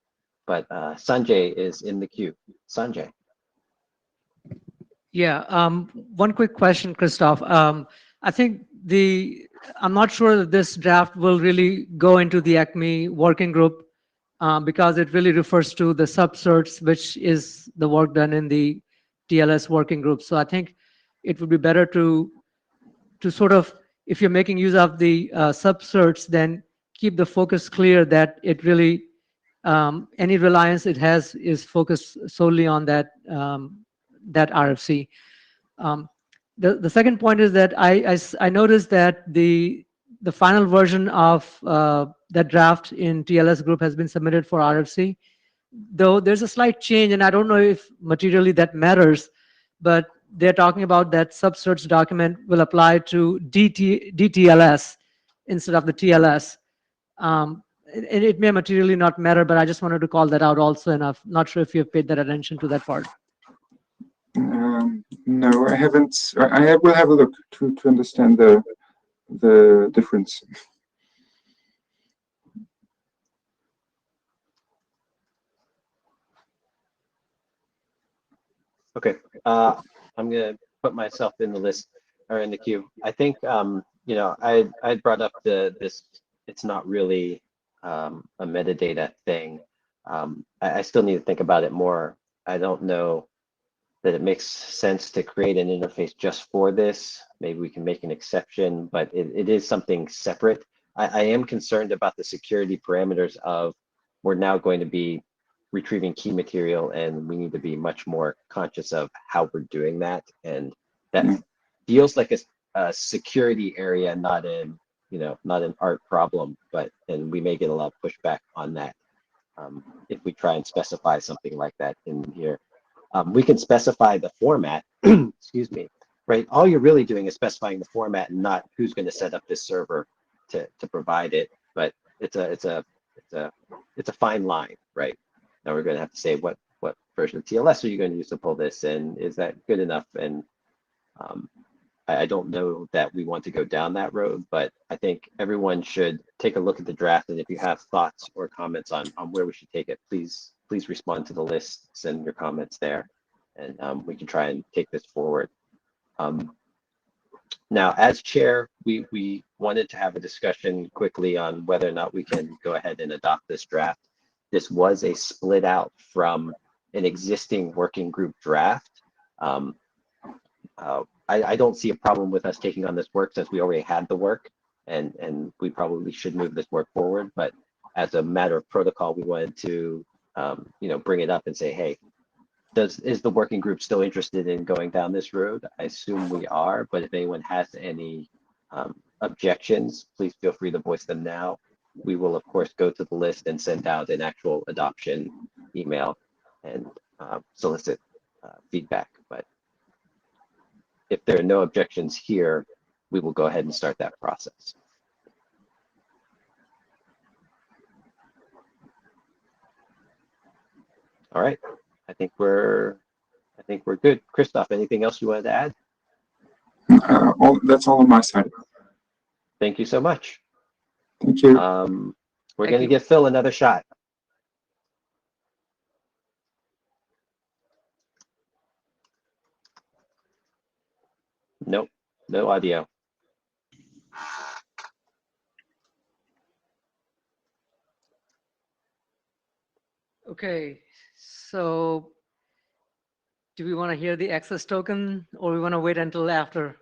But Sanjay is in the queue. Sanjay. Yeah, one quick question, Christoph. I think I'm not sure that this draft will really go into the ACME working group because it really refers to the subcerts, which is the work done in the TLS working group. So I think it would be better to sort of, if you're making use of the subcerts, then keep the focus clear that it really, any reliance it has is focused solely on that that RFC. The second point is that I noticed that the final version of that draft in TLS group has been submitted for RFC, though there's a slight change, and I don't know if materially that matters, but they're talking about that subcerts document will apply to DTLS instead of the TLS. And it may materially not matter, but I just wanted to call that out also, and I'm not sure if you've paid that attention to that part. No, I haven't. I will have a look to understand the difference. Okay, I'm gonna put myself in the list or in the queue. I think I brought up this. It's not really a metadata thing. I still need to think about it more. I don't know that it makes sense to create an interface just for this. Maybe we can make an exception, but it is something separate. I am concerned about the security parameters of we're now going to be retrieving key material, and we need to be much more conscious of how we're doing that. And that feels like a security area, not an art problem, and we may get a lot of pushback on that if we try and specify something like that in here. We can specify the format, excuse me, right? All you're really doing is specifying the format and not who's going to set up this server to provide it. But it's a fine line, right? Now we're going to have to say what version of TLS are you going to use to pull this, and is that good enough? And I don't know that we want to go down that road, but I think everyone should take a look at the draft, and if you have thoughts or comments on where we should take it, please respond to the list, send your comments there, and we can try and take this forward. Now, as chair, we wanted to have a discussion quickly on whether or not we can go ahead and adopt this draft. This was a split out from an existing working group draft. I don't see a problem with us taking on this work since we already had the work, and we probably should move this work forward. But as a matter of protocol, we wanted to bring it up and say, hey, is the working group still interested in going down this road? I assume we are, but if anyone has any objections, please feel free to voice them now. We will, of course, go to the list and send out an actual adoption email and solicit feedback. But if there are no objections here, we will go ahead and start that process. All right, I think we're good. Christoph, anything else you wanted to add? That's all on my side. Thank you so much. Thank you. We're going to give Phil another shot. Nope, no audio. Okay, so do we want to hear the access token, or we want to wait until after?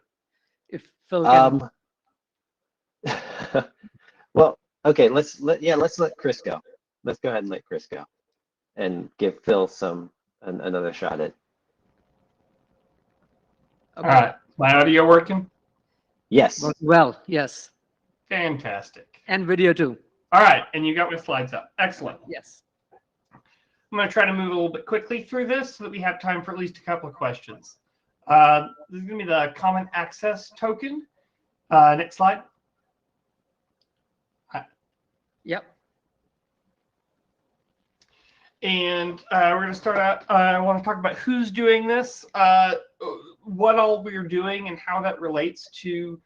If Phil can. Well, okay, let's let Chris go. Let's go ahead and let Chris go and give Phil another shot at. Okay. All right, my audio working? Yes. Well, yes, Fantastic. and video too. All right, and you got my slides up. Excellent. Yes. I'm going to try to move a little bit quickly through this so that we have time for at least a couple of questions. This is going to be the common access token. Next slide. Yep. And we're going to start out. I want to talk about who's doing this, what all we're doing, and how that relates to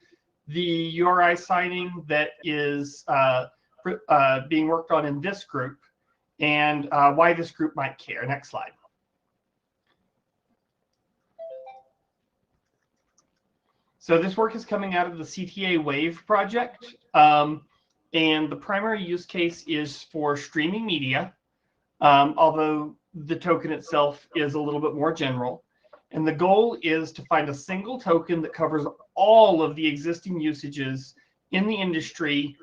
the URI signing that is being worked on in this group, and why this group might care. Next slide. So this work is coming out of the CTA Wave project, and the primary use case is for streaming media, although the token itself is a little bit more general. And the goal is to find a single token that covers all of the existing usages in the industry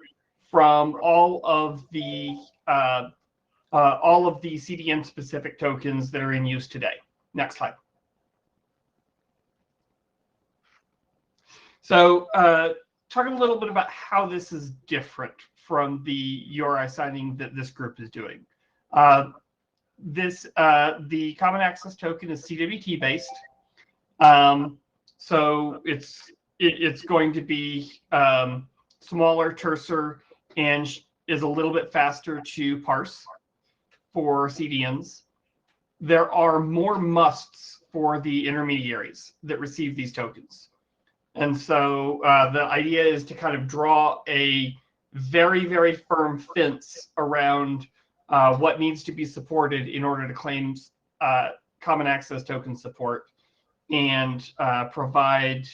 from all of the CDN specific tokens that are in use today. Next slide. So talking a little bit about how this is different from the URI signing that this group is doing. The common access token is CWT based. So it's going to be smaller, terser, and is a little bit faster to parse for CDNs. There are more musts for the intermediaries that receive these tokens. And so the idea is to kind of draw a very, very firm fence around what needs to be supported in order to claim common access token support and provide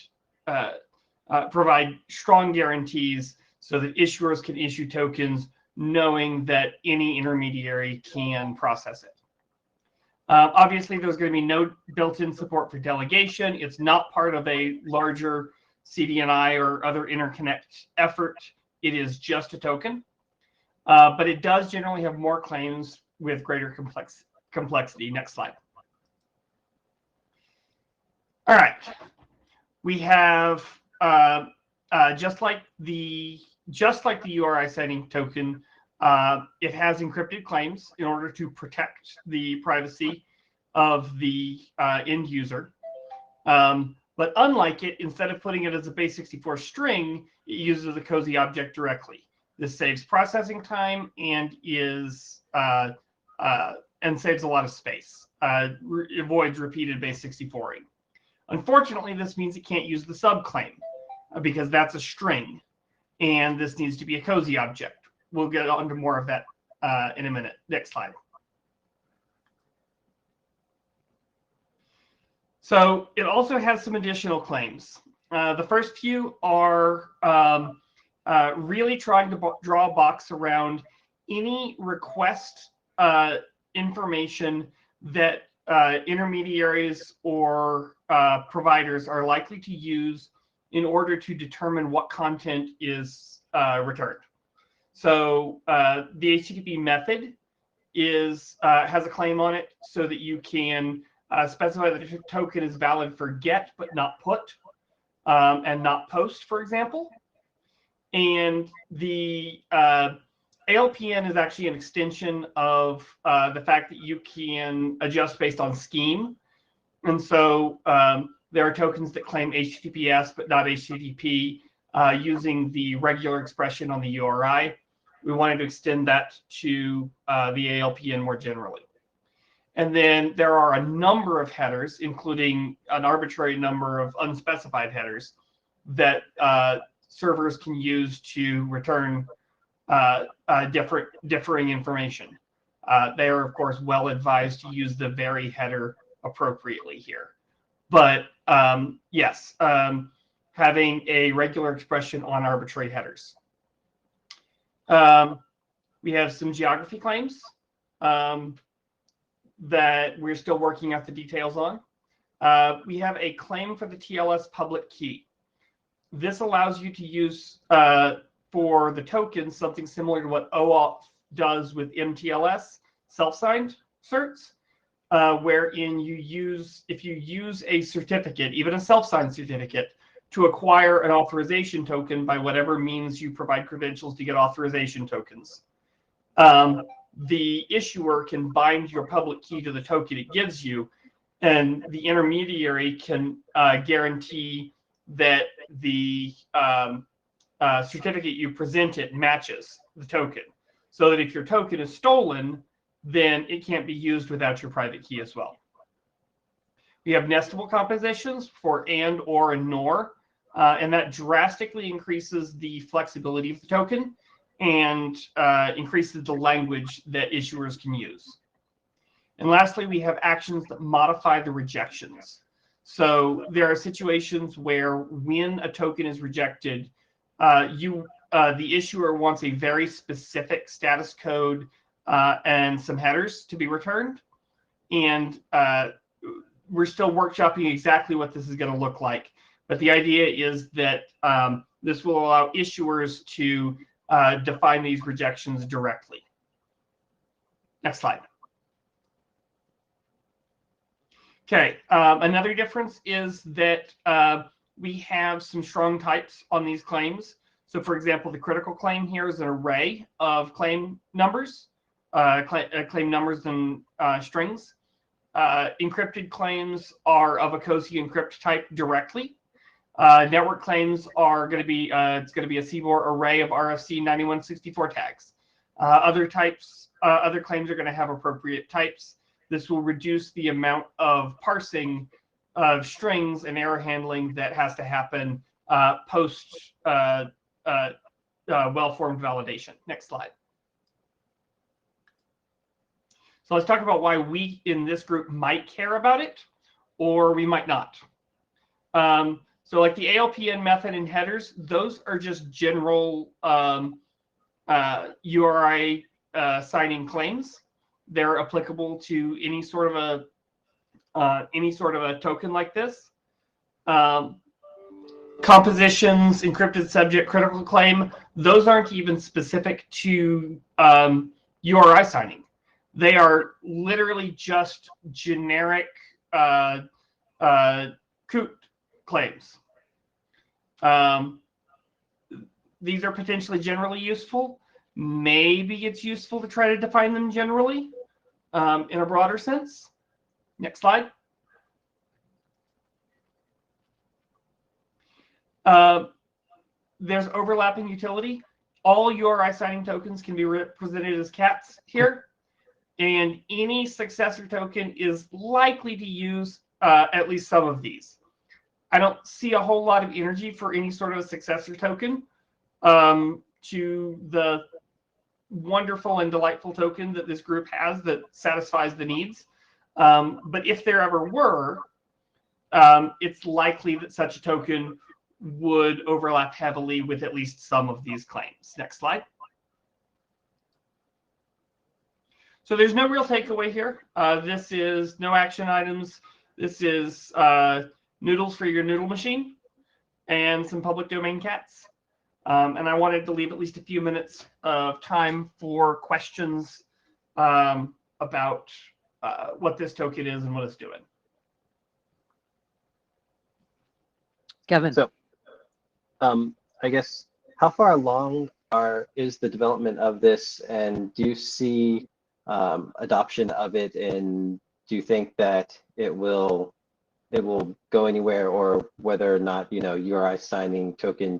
strong guarantees so that issuers can issue tokens knowing that any intermediary can process it. Obviously, there's going to be no built-in support for delegation. It's not part of a larger Cdni or other interconnect effort. It is just a token, but it does generally have more claims with greater complexity. Next slide. All right, we have just like the URI signing token, it has encrypted claims in order to protect the privacy of the end user. But unlike it, instead of putting it as a base64 string, it uses a cozy object directly. This saves processing time and saves a lot of space. Avoids repeated base64ing. Unfortunately, this means it can't use the subclaim because that's a string, and this needs to be a cozy object. We'll get onto more of that in a minute. Next slide. So it also has some additional claims. The first few are really trying to draw a box around any request information that intermediaries or providers are likely to use in order to determine what content is returned. So the HTTP method has a claim on it so that you can specify that the token is valid for get but not put and not post, for example. And the ALPN is actually an extension of the fact that you can adjust based on scheme. And so there are tokens that claim HTTPS but not HTTP using the regular expression on the URI. We wanted to extend that to the ALPN more generally. And then there are a number of headers, including an arbitrary number of unspecified headers that servers can use to return differing information. They are, of course, well advised to use the vary header appropriately here. But yes, having a regular expression on arbitrary headers. We have some geography claims that we're still working out the details on. We have a claim for the TLS public key. This allows you to use for the token something similar to what OAuth does with MTLS, self-signed certs, wherein if you use a certificate, even a self-signed certificate, to acquire an authorization token by whatever means you provide credentials to get authorization tokens. The issuer can bind your public key to the token it gives you, and the intermediary can guarantee that the certificate you present it matches the token, so that if your token is stolen, then it can't be used without your private key as well. We have nestable compositions for and, or, and nor, and that drastically increases the flexibility of the token and increases the language that issuers can use. And lastly, we have actions that modify the rejections. So there are situations where when a token is rejected, the issuer wants a very specific status code and some headers to be returned. And we're still workshopping exactly what this is going to look like. But the idea is that this will allow issuers to define these rejections directly. Next slide. Okay, another difference is that we have some strong types on these claims. So for example, the critical claim here is an array of claim numbers, claim numbers and strings. Encrypted claims are of a cozy encrypt type directly. Network claims are going to be it's going to be a CBOR array of RFC 9164 tags. Other claims are going to have appropriate types. This will reduce the amount of parsing of strings and error handling that has to happen post well-formed validation. Next slide. So let's talk about why we in this group might care about it, or we might not. So like the ALPN method and headers, those are just general URI signing claims. They're applicable to any sort of a token like this. Compositions, encrypted subject, critical claim, those aren't even specific to URI signing. They are literally just generic COOT claims. These are potentially generally useful. Maybe it's useful to try to define them generally in a broader sense. Next slide. There's overlapping utility. All URI signing tokens can be represented as cats here, and any successor token is likely to use at least some of these. I don't see a whole lot of energy for any sort of a successor token to the wonderful and delightful token that this group has that satisfies the needs. But if there ever were, it's likely that such a token would overlap heavily with at least some of these claims. Next slide. So there's no real takeaway here. This is no action items. This is noodles for your noodle machine and some public domain cats. And I wanted to leave at least a few minutes of time for questions about what this token is and what it's doing. Kevin. So, I guess, how far along is the development of this, and do you see adoption of it, and do you think that it will go anywhere, or whether or not, URI signing token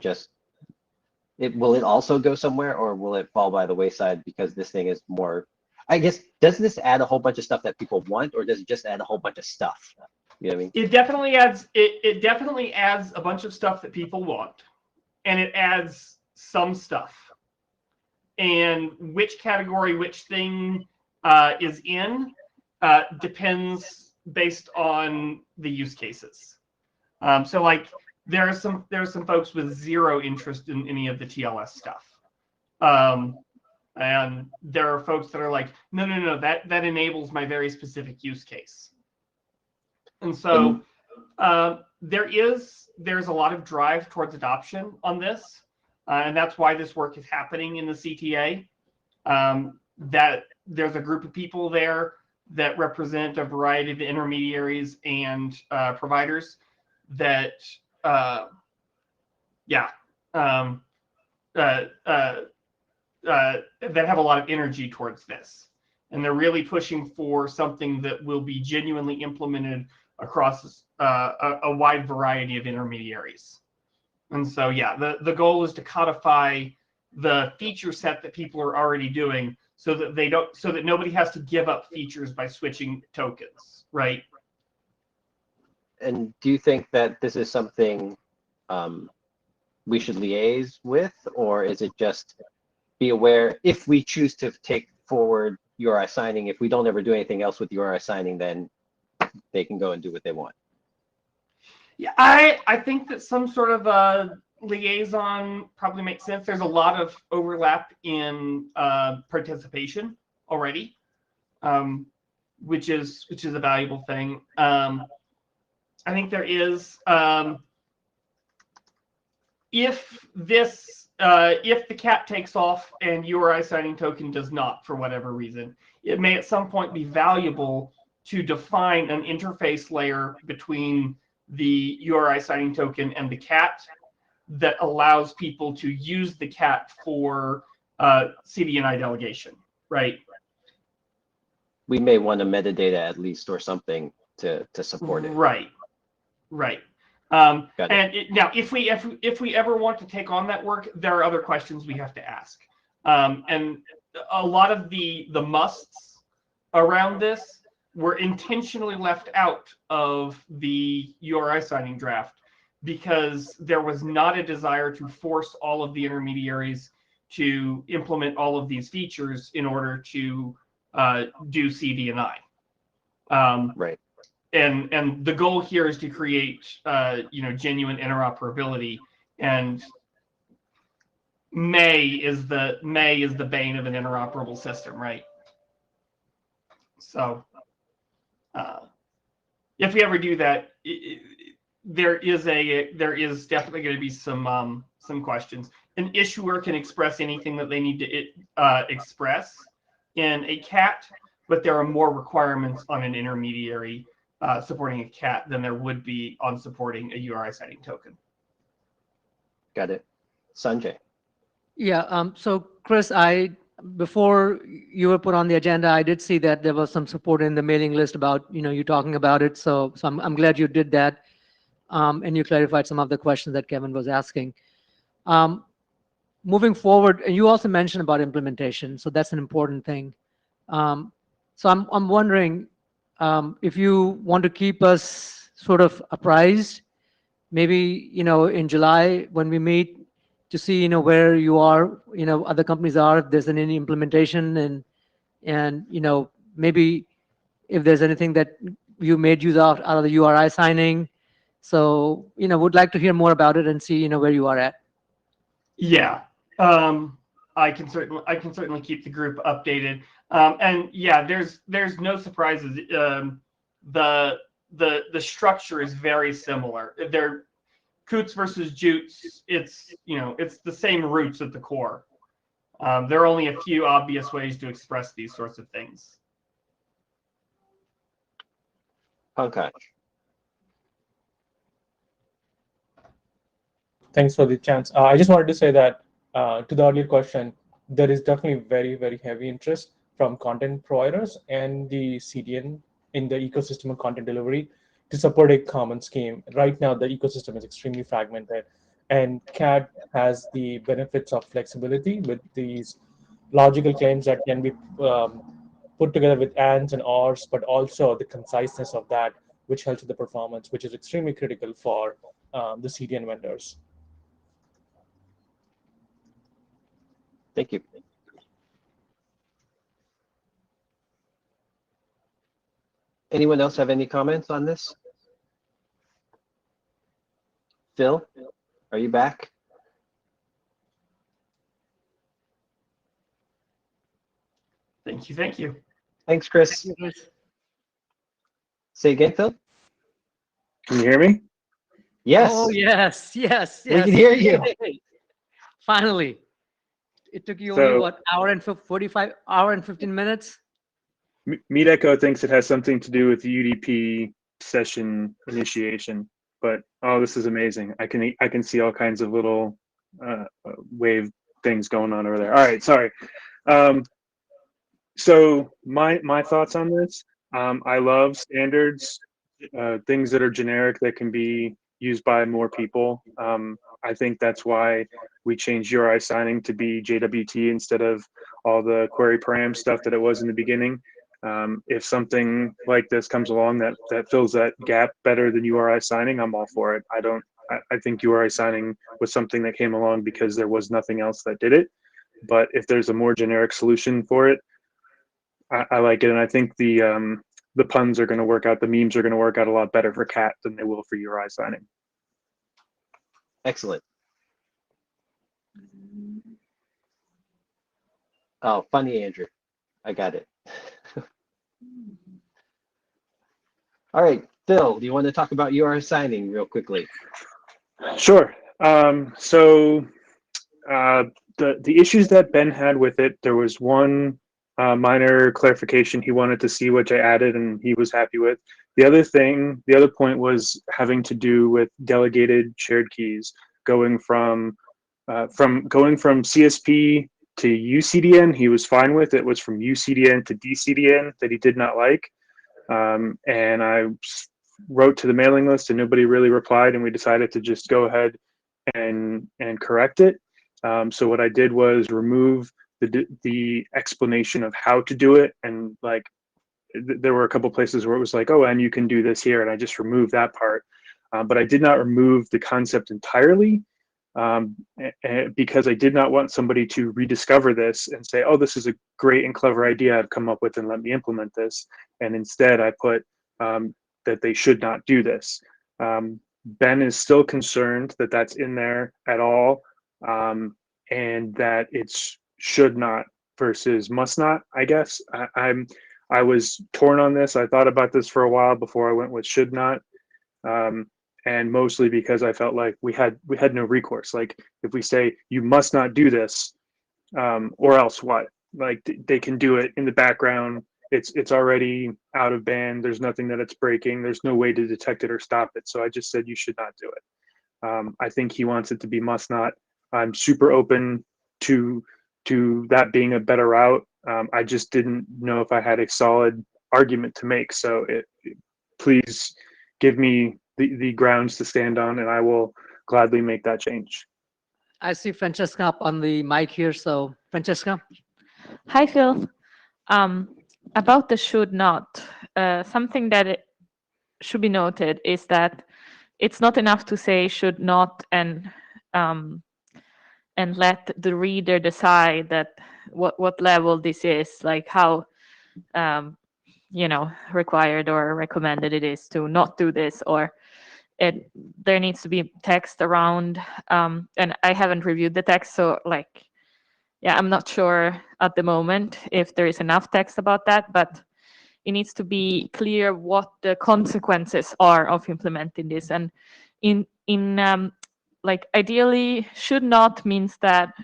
will it also go somewhere, or will it fall by the wayside because this thing is more, I guess, does this add a whole bunch of stuff that people want, or does it just add a whole bunch of stuff? You know what I mean? It definitely adds it definitely adds a bunch of stuff that people want, and it adds some stuff. And which category which thing is in depends based on the use cases. So like there are some folks with zero interest in any of the TLS stuff. And there are folks that are like, no, that enables my very specific use case. And so there's a lot of drive towards adoption on this, and that's why this work is happening in the CTA. That there's a group of people there that represent a variety of intermediaries and providers that that have a lot of energy towards this, and they're really pushing for something that will be genuinely implemented across a wide variety of intermediaries. And so, yeah, the goal is to codify the feature set that people are already doing, so that nobody has to give up features by switching tokens, right? And do you think that this is something we should liaise with, or is it just be aware if we choose to take forward URI signing, if we don't ever do anything else with URI signing, then they can go and do what they want? Yeah, I think that some sort of a liaison probably makes sense. There's a lot of overlap in participation already, which is a valuable thing. I think there is if the cat takes off and URI signing token does not, for whatever reason, it may at some point be valuable to define an interface layer between the URI signing token and the cat that allows people to use the cat for Cdni delegation, right? We may want a metadata at least, or something to support it. Right. Got it. And now, if we ever want to take on that work, there are other questions we have to ask. And a lot of the musts around this were intentionally left out of the URI signing draft because there was not a desire to force all of the intermediaries to implement all of these features in order to do Cdni. Right. And the goal here is to create genuine interoperability. And May is the bane of an interoperable system, right? So if we ever do that, there is definitely going to be some questions. An issuer can express anything that they need to express in a CAT, but there are more requirements on an intermediary supporting a CAT than there would be on supporting a URI signing token. Got it. Sanjay. Yeah. So Chris, before you were put on the agenda, I did see that there was some support in the mailing list about you talking about it. So I'm glad you did that, and you clarified some of the questions that Kevin was asking. Moving forward, and you also mentioned about implementation, so that's an important thing. So I'm wondering if you want to keep us sort of apprised, maybe in July when we meet, to see where you are, other companies are, if there's any implementation, and maybe if there's anything that you made use of out of the URI signing. So would like to hear more about it and see where you are at. Yeah, I can certainly keep the group updated. And yeah, there's no surprises. The structure is very similar. They're Coots versus Jutes. It's the same roots at the core. There are only a few obvious ways to express these sorts of things. Pankaj. Thanks for the chance. I just wanted to say that to the earlier question, there is definitely very, very heavy interest from content providers and the CDN in the ecosystem of content delivery to support a common scheme. Right now, the ecosystem is extremely fragmented, and CAD has the benefits of flexibility with these logical claims that can be put together with ands and ors, but also the conciseness of that, which helps with the performance, which is extremely critical for the CDN vendors. Thank you. Anyone else have any comments on this? Phil, are you back? Thank you. Thank you. Thanks, Chris. Say again, Phil? Can you hear me? Yes. Oh, yes. We can hear you. Finally. It took you So- only, what, hour and 15 minutes? MeetEcho thinks it has something to do with UDP session initiation, but oh, this is amazing. I can see all kinds of little wave things going on over there. All right, sorry. So my thoughts on this. I love standards, things that are generic that can be used by more people. I think that's why we changed URI signing to be JWT instead of all the query param stuff that it was in the beginning. If something like this comes along that fills that gap better than URI signing, I'm all for it. I think URI signing was something that came along because there was nothing else that did it. But if there's a more generic solution for it, I like it. And I think the puns are going to work out, the memes are going to work out a lot better for CAT than they will for URI signing. Excellent. Oh, funny, Andrew. I got it. All right, Phil, do you want to talk about URI signing real quickly? Sure. So the issues that Ben had with it, there was one minor clarification he wanted to see, which I added, and he was happy with. The other point was having to do with delegated shared keys, going from CSP to UCDN. He was fine with it. Was from UCDN to DCDN that he did not like. And I wrote to the mailing list and nobody really replied, and we decided to just go ahead and correct it. So what I did was remove the explanation of how to do it, and like there were a couple places where it was like, oh, and you can do this here, and I just removed that part. But I did not remove the concept entirely. because I did not want somebody to rediscover this and say, oh, this is a great and clever idea I've come up with and let me implement this. And instead I put that they should not do this. Ben is still concerned that that's in there at all, and that it's should not versus must not, I guess. I was torn on this. I thought about this for a while before I went with should not. And mostly because I felt like we had no recourse. Like if we say you must not do this, or else what? Like they can do it in the background. It's already out of band. There's nothing that it's breaking. There's no way to detect it or stop it. So I just said you should not do it. I think he wants it to be must not. I'm super open to that being a better route. I just didn't know if I had a solid argument to make. So please give me the grounds to stand on, and I will gladly make that change. I see Francesca up on the mic here. So Francesca. Hi, Phil. About the should not, something that should be noted is that it's not enough to say should not and let the reader decide that what level this is, like how required or recommended it is to not do this, or there needs to be text around, and I haven't reviewed the text, so I'm not sure at the moment if there is enough text about that, but it needs to be clear what the consequences are of implementing this. And in ideally, should not means that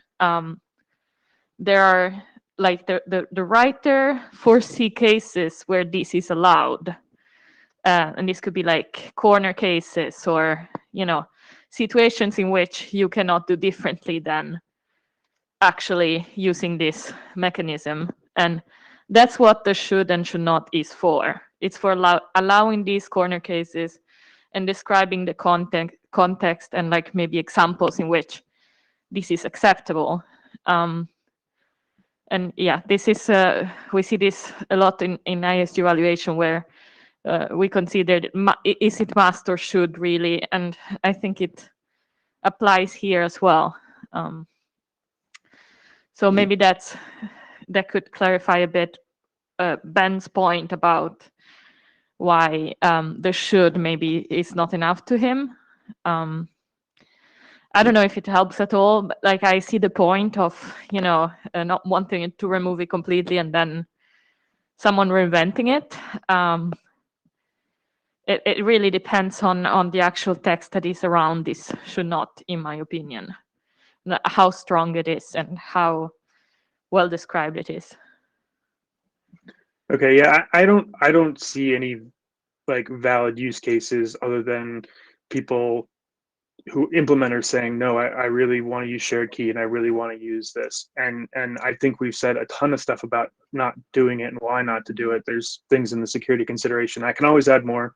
there are the writer foresee cases where this is allowed, and this could be like corner cases or situations in which you cannot do differently than actually using this mechanism. And that's what the should and should not is for. It's for allowing these corner cases and describing the context and maybe examples in which this is acceptable. And yeah, this is we see this a lot in ISG evaluation, where we considered is it must or should really, and I think it applies here as well. So maybe that could clarify a bit Ben's point about why the should maybe is not enough to him. I don't know if it helps at all, but I see the point of not wanting it to remove it completely and then someone reinventing it. It really depends on the actual text that is around this should not, in my opinion, how strong it is and how well described it is. Okay, yeah, I don't see any valid use cases other than people who implementers saying, no, I really want to use shared key and I really want to use this. And I think we've said a ton of stuff about not doing it and why not to do it. There's things in the security consideration. I can always add more.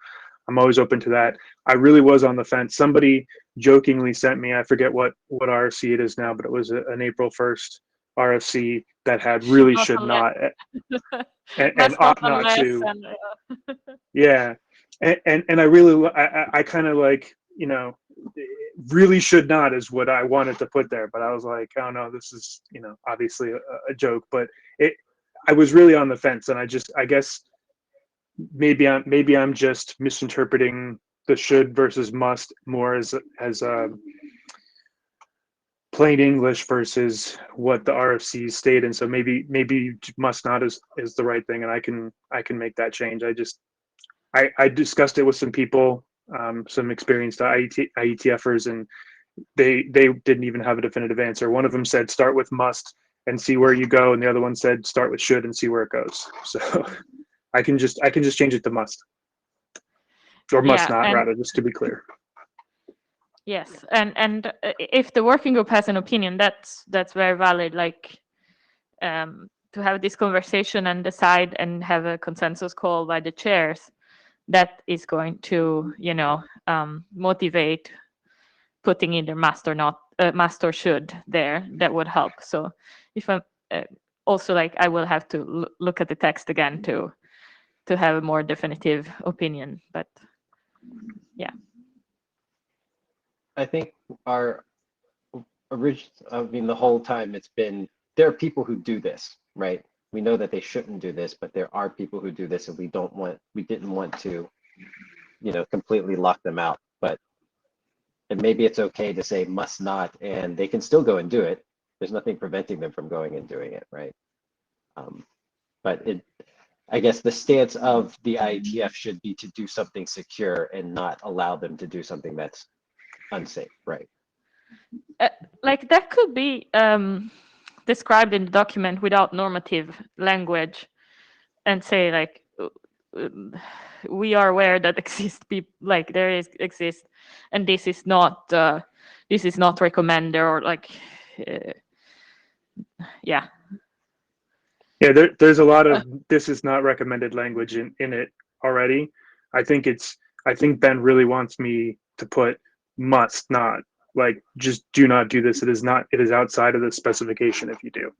I'm always open to that. I really was on the fence. Somebody jokingly sent me, I forget what RFC it is now, but it was an April 1st RFC that had really Not should not and That's ought not not unless, to. and, Yeah. And I really, I kind of really should not is what I wanted to put there, but I was like, oh no, this is obviously a joke, but I was really on the fence, and I guess maybe I'm just misinterpreting the should versus must more as plain English versus what the RFCs state, and so maybe must not is the right thing, and I can make that change. I discussed it with some people, some experienced IETFers, and they didn't even have a definitive answer. One of them said start with must and see where you go, and the other one said start with should and see where it goes. So I can just change it to must, or must Yeah, not, and rather, just to be clear. yes, and if the working group has an opinion, that's very valid. To have this conversation and decide and have a consensus call by the chairs, that is going to motivate putting either must or not, must or should there. That would help. So if I'm also I will have to look at the text again to have a more definitive opinion, but yeah. I think our I mean, the whole time it's been, there are people who do this, right? We know that they shouldn't do this, but there are people who do this, and we didn't want to, completely lock them out. But and maybe it's okay to say must not, and they can still go and do it. There's nothing preventing them from going and doing it, right? But I guess the stance of the IETF should be to do something secure and not allow them to do something that's unsafe, right? Like that could be described in the document without normative language, and say like we are aware that exist people, like there is exist, and this is not recommended, or like yeah. Yeah, there's a lot of this is not recommended language in it already. I think Ben really wants me to put must not, like just do not do this. It is outside of the specification if you do,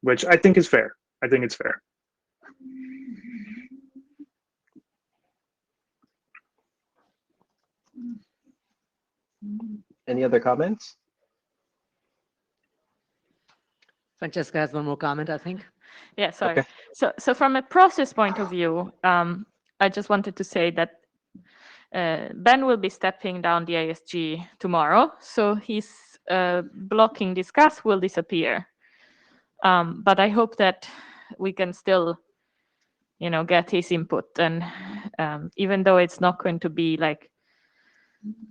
which I think is fair. I think it's fair. Any other comments? Francesca has one more comment, I think. Yeah, sorry. Okay. So from a process point of view, I just wanted to say that Ben will be stepping down the ASG tomorrow, so his blocking discuss will disappear. But I hope that we can still, get his input, and even though it's not going to be like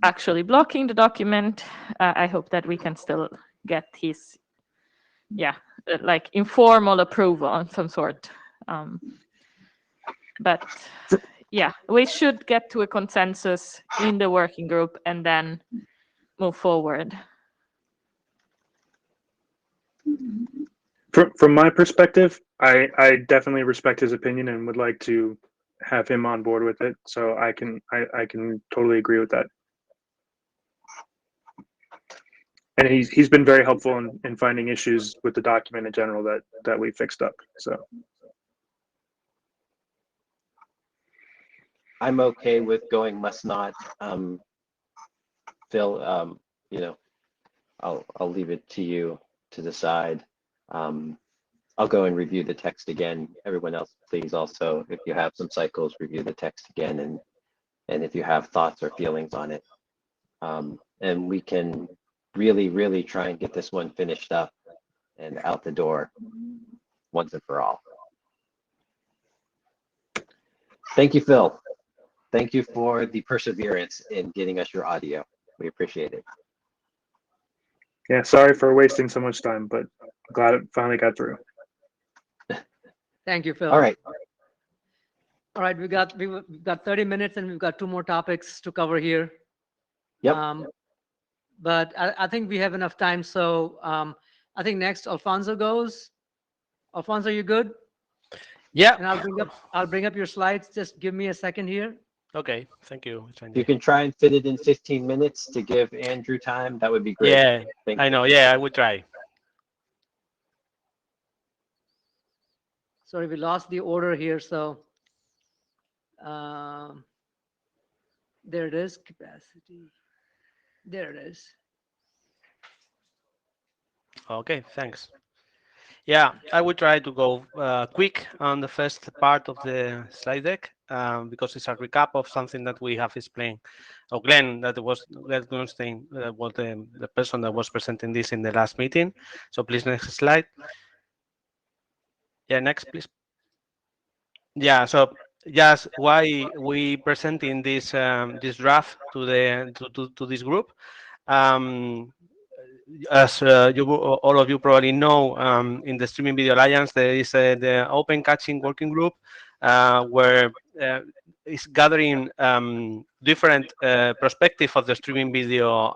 actually blocking the document, I hope that we can still get his, like informal approval on some sort. But yeah, we should get to a consensus in the working group and then move forward. From my perspective, I definitely respect his opinion and would like to have him on board with it. So I can totally agree with that. And he's been very helpful in finding issues with the document in general that we fixed up. So I'm okay with going must not. Phil, I'll leave it to you to decide. I'll go and review the text again. Everyone else, please also, if you have some cycles, review the text again, and if you have thoughts or feelings on it. And we can really try and get this one finished up and out the door once and for all. Thank you, Phil. Thank you for the perseverance in getting us your audio. We appreciate it. yeah, sorry for wasting so much time, but glad it finally got through. Thank you, Phil. All right. All right, we've got 30 minutes and we've got 2 more topics to cover here. Yep. But I think we have enough time. So I think next Alfonso goes. Alfonso, you good? Yeah. And I'll bring up your slides. Just give me a second here. Okay. Thank you. If you can try and fit it in 15 minutes to give Andrew time, that would be great. Yeah, I know. Yeah, I will try. Sorry, we lost the order here. So there it is, capacity. There it is. Okay, thanks. Yeah, I will try to go quick on the first part of the slide deck because it's a recap of something that we have explained. Or Glenn Grunstein was the person that was presenting this in the last meeting. So please, next slide. Yeah, next, please. Yeah, so just why we presenting this this draft to this group. As all of you probably know, in the Streaming Video Alliance, there is the Open Catching Working Group where it's gathering different perspective of the streaming video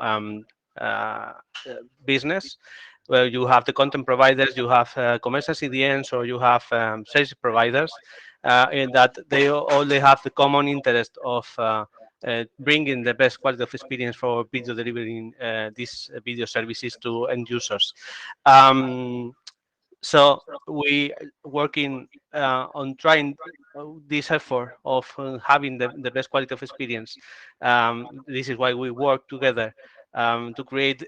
business. Where you have the content providers, you have commercial CDNs, or you have service providers, in that they have the common interest of bringing the best quality of experience for video delivering these video services to end users. So we working on trying this effort of having the best quality of experience. This is why we work together to create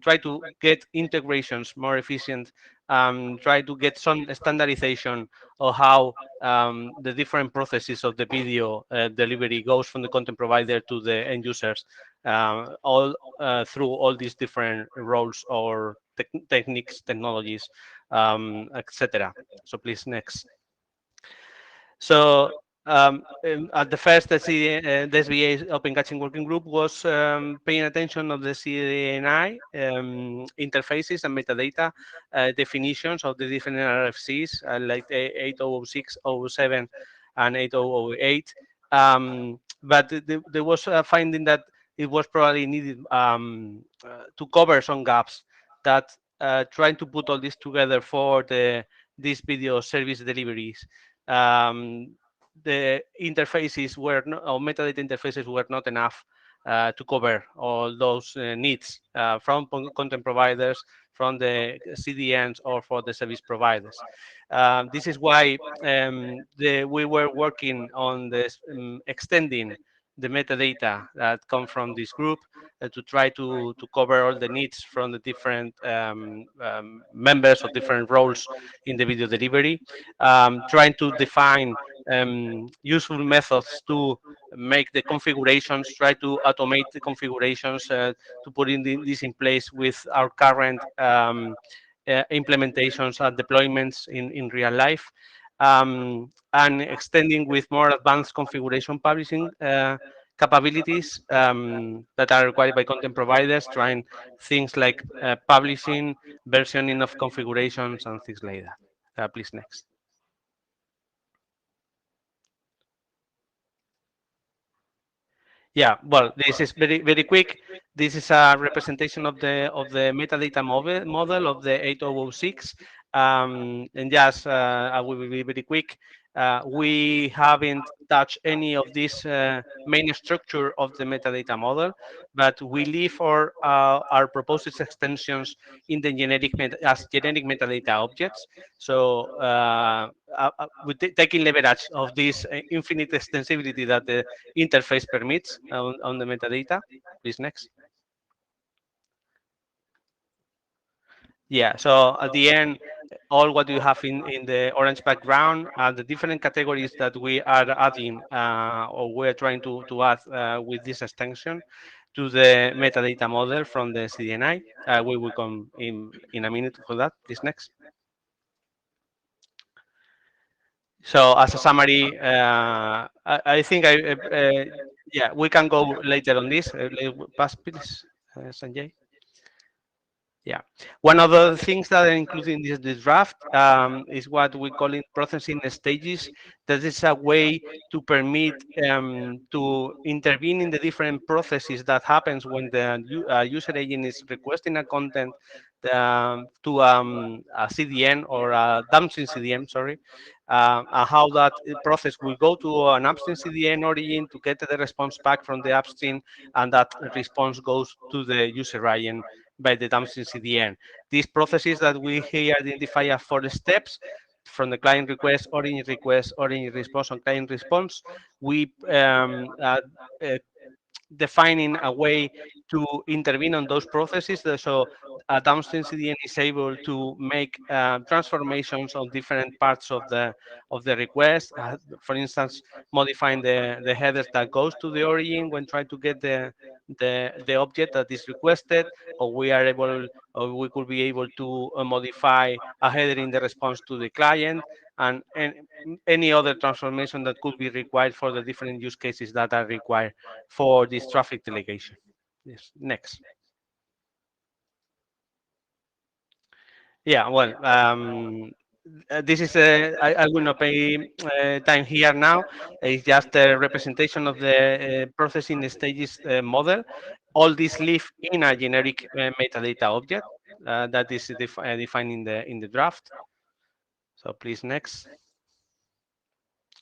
try to get integrations more efficient, try to get some standardization of how the different processes of the video delivery goes from the content provider to the end users, all through all these different roles or techniques, technologies, etc. So please, next. So at the first, the SBA Open Caching Working Group was paying attention of the Cdni interfaces and metadata definitions of the different RFCs, like 8006, 007, and 8008. But there was a finding that it was probably needed to cover some gaps, that trying to put all this together for these video service deliveries, um, the interfaces were not, or metadata interfaces were not enough to cover all those needs from content providers, from the CDNs, or for the service providers. This is why we were working on this extending the metadata that come from this group to try to cover all the needs from the different members of different roles in the video delivery, trying to define useful methods to make the configurations, try to automate the configurations, to put this in place with our current implementations and deployments in real life, and extending with more advanced configuration publishing capabilities that are required by content providers, trying things like publishing, versioning of configurations, and things like that. Please, next. Yeah, well, this is very quick. This is a representation of the metadata model of the 8006. And just I will be very quick. We haven't touched any of this main structure of the metadata model, but we leave our proposed extensions in the as generic metadata objects. So with taking leverage of this infinite extensibility that the interface permits on the metadata. Please, next. Yeah, so at the end, all what you have in the orange background are the different categories that we are adding or we're trying to add with this extension to the metadata model from the CDNI. We will come in a minute for that. Please, next. So as a summary, I think yeah, we can go later on this. Pass, please, Sanjay. Yeah, one of the things that are included in this draft is what we call in processing stages. That is a way to permit to intervene in the different processes that happens when the user agent is requesting a content to a CDN or a downstream CDN, sorry, how that process will go to an upstream CDN origin to get the response back from the upstream, and that response goes to the user agent by the downstream CDN. These processes that we here identify as 4 steps, from the client request, origin response, and client response, we defining a way to intervene on those processes. So a downstream CDN is able to make transformations on different parts of the request. For instance, modifying the headers that goes to the origin when trying to get the object that is requested, or we are able, or we could be able to modify a header in the response to the client, and any other transformation that could be required for the different use cases that are required for this traffic delegation. Yes, next. Yeah, well, this is I will not pay time here now. It's just a representation of the processing stages model. All these live in a generic metadata object that is defined in the draft. So please, next.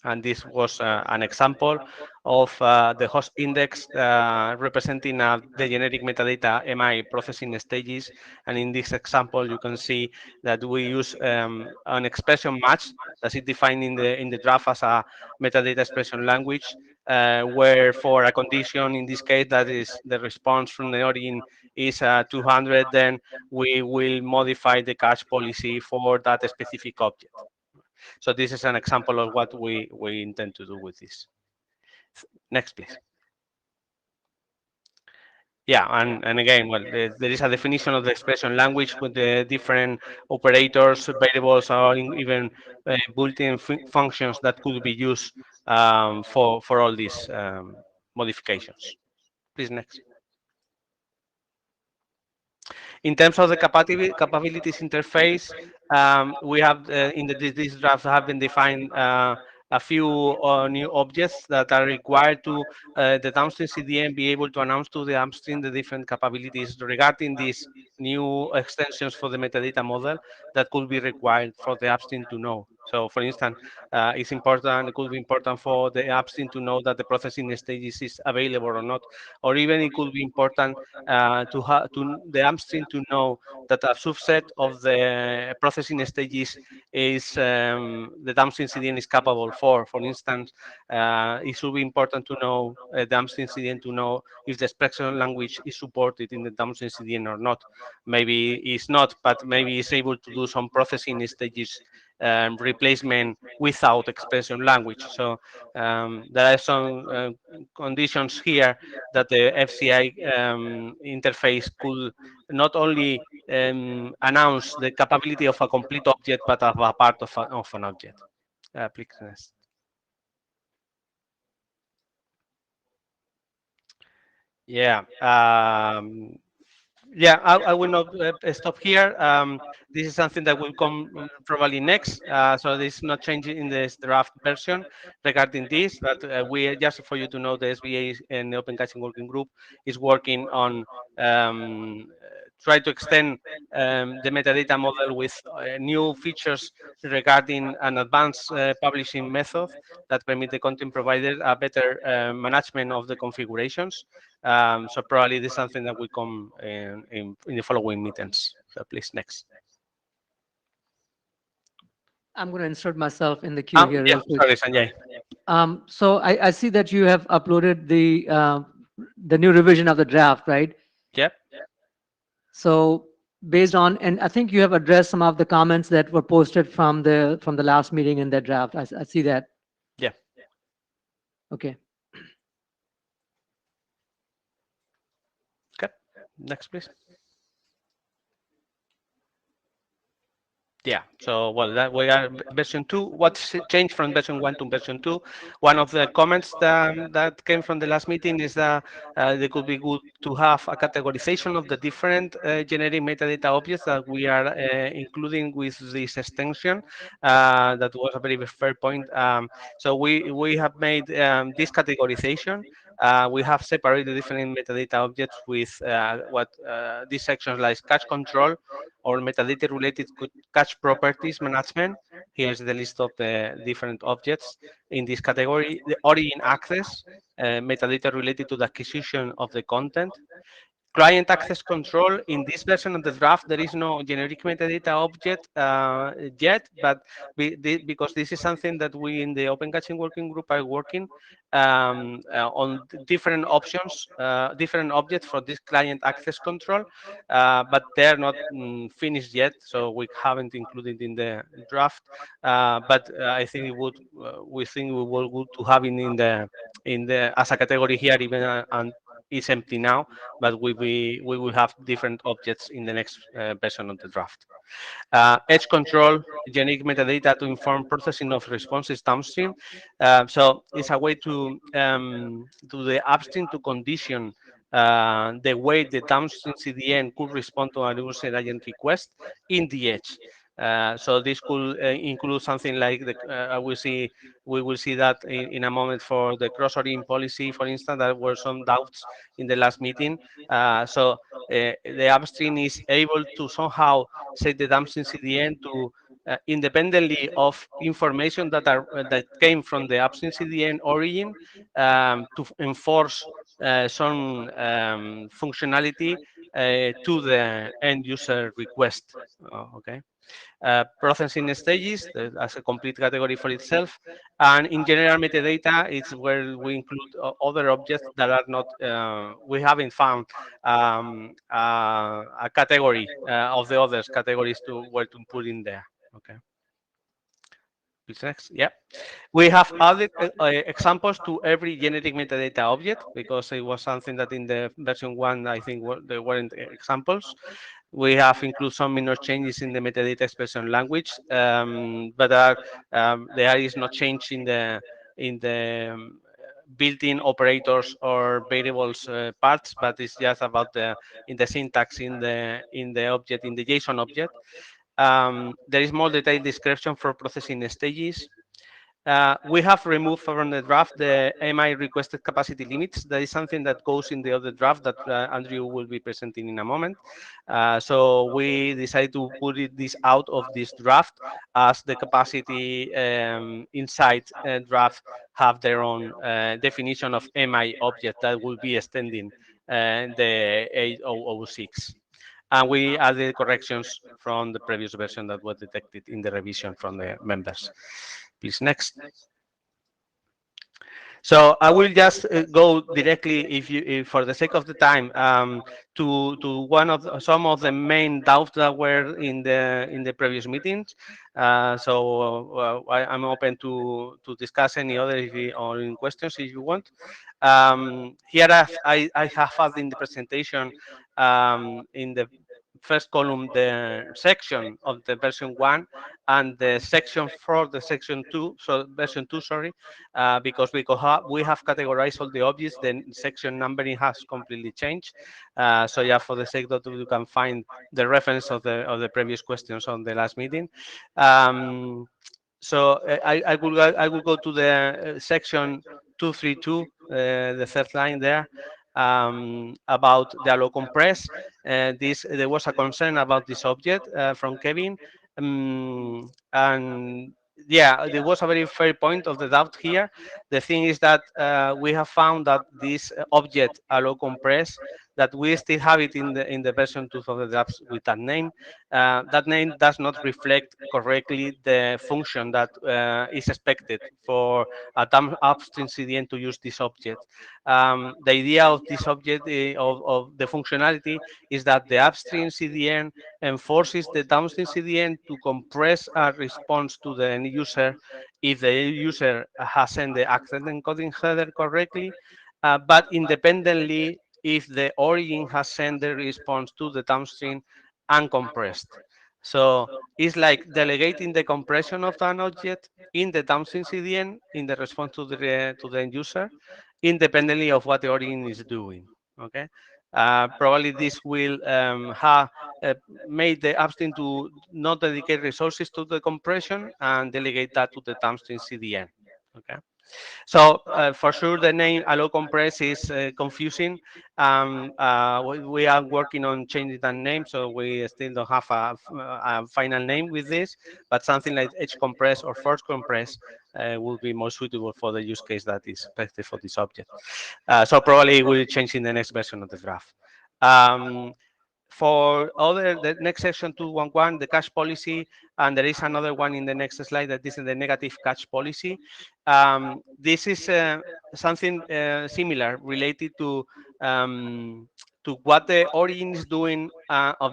And this was an example of the host index representing the generic metadata MI processing stages. And in this example, you can see that we use an expression match that is defined in the draft as a metadata expression language. where for a condition, in this case, that is the response from the origin is 200, then we will modify the cache policy for that specific object. So this is an example of what we intend to do with this. Next, please. Yeah, and again, well, there is a definition of the expression language with the different operators, variables, or even built-in functions that could be used for all these modifications. Please, next. In terms of the capabilities interface, we have in this draft have been defined a few new objects that are required to the downstream CDN be able to announce to the upstream the different capabilities regarding these new extensions for the metadata model that could be required for the upstream to know. So, for instance, it's important. It could be important for the upstream to know that the processing stages is available or not, or even it could be important to the upstream to know that a subset of the processing stages is the downstream CDN is capable for. For instance, it should be important to know the downstream CDN to know if the expression language is supported in the downstream CDN or not. Maybe it's not, but maybe it's able to do some processing stages replacement without expression language. So there are some conditions here that the FCI interface could not only announce the capability of a complete object, but of a part of an object. Please next. Yeah. Yeah, I will not stop here. This is something that will come probably next. So this is not changing in this draft version regarding this, but we just for you to know, the SBA and the Open Caching Working Group is working on try to extend the metadata model with new features regarding an advanced publishing method that permit the content provider a better management of the configurations. So probably this is something that will come in the following meetings. So please, next. I'm going to insert myself in the queue here Yeah, real quick. sorry, Sanjay. So I see that you have uploaded the new revision of the draft, right? Yep. So based on, and I think you have addressed some of the comments that were posted from the last meeting in that draft. I see that. Yeah. Okay. Okay. Next, please. Yeah, so well, that we are version 2. What's changed from version 1 to version 2? One of the comments that came from the last meeting is that it could be good to have a categorization of the different generic metadata objects that we are including with this extension. That was a very fair point. So we have made this categorization. We have separated different metadata objects with what these sections like cache control or metadata related to cache properties management. Here's the list of the different objects in this category. The origin access, metadata related to the acquisition of the content. Client access control. In this version of the draft, there is no generic metadata object yet, but because this is something that we in the Open Caching Working Group are working on different options, different objects for this client access control, but they're not finished yet, so we haven't included in the draft. But I think it would, we think we will good to have it in the as a category here, even and it's empty now, but we will have different objects in the next version of the draft. Edge control, generic metadata to inform processing of responses downstream. So it's a way to the upstream to condition the way the downstream CDN could respond to a user agent request in the edge. So this could include something like we will see that in a moment for the cross-origin policy, for instance. There were some doubts in the last meeting. So the upstream is able to somehow set the downstream CDN to independently of information that that came from the upstream CDN origin to enforce some functionality to the end user request. Okay. Processing stages as a complete category for itself, and in general metadata, it's where we include other objects that are not, we haven't found a category of the others categories to where to put in there. Okay. Please next. Yeah. We have added examples to every genetic metadata object because it was something that in the version 1, I think there weren't examples. We have included some minor changes in the metadata expression language, but there is no change in the built-in operators or variables parts, but it's just about the syntax in the object, in the JSON object. There is more detailed description for processing stages. We have removed from the draft the MI requested capacity limits. That is something that goes in the other draft that Andrew will be presenting in a moment. So we decided to put this out of this draft as the capacity inside draft have their own definition of MI object that will be extending the 8006. And we added corrections from the previous version that were detected in the revision from the members. Please next. So I will just go directly, if for the sake of the time, to some of the main doubts that were in the previous meetings. I'm open to discuss any other or in questions if you want. Here I have had in the presentation in the first column the section of the version 1 and the section for the section 2, so version 2, sorry, because we have categorized all the objects, then section numbering has completely changed. So yeah, for the sake that you can find the reference of the previous questions on the last meeting. So I will go to the section 232, the third line there, about the allo compress. There was a concern about this object from Kevin, and yeah, there was a very fair point of the doubt here. The thing is that we have found that this object allo compress, that we still have it in the version 2 of the drafts with that name does not reflect correctly the function that is expected for a upstream CDN to use this object. The idea of this object, of the functionality, is that the upstream CDN enforces the downstream CDN to compress a response to the end user if the user has sent the access encoding header correctly, but independently if the origin has sent the response to the downstream uncompressed. So it's like delegating the compression of an object in the downstream CDN in the response to the end user, independently of what the origin is doing. Okay. Probably this will have made the upstream to not dedicate resources to the compression and delegate that to the downstream CDN. Okay. So for sure, the name allo compress is confusing. We are working on changing that name, so we still don't have a final name with this. But something like edge compress or force compress will be more suitable for the use case that is expected for this object. So probably we'll change in the next version of the draft. For the next section 211, the cache policy, and there is another one in the next slide that is in the negative cache policy. This is something similar related to what the origin is doing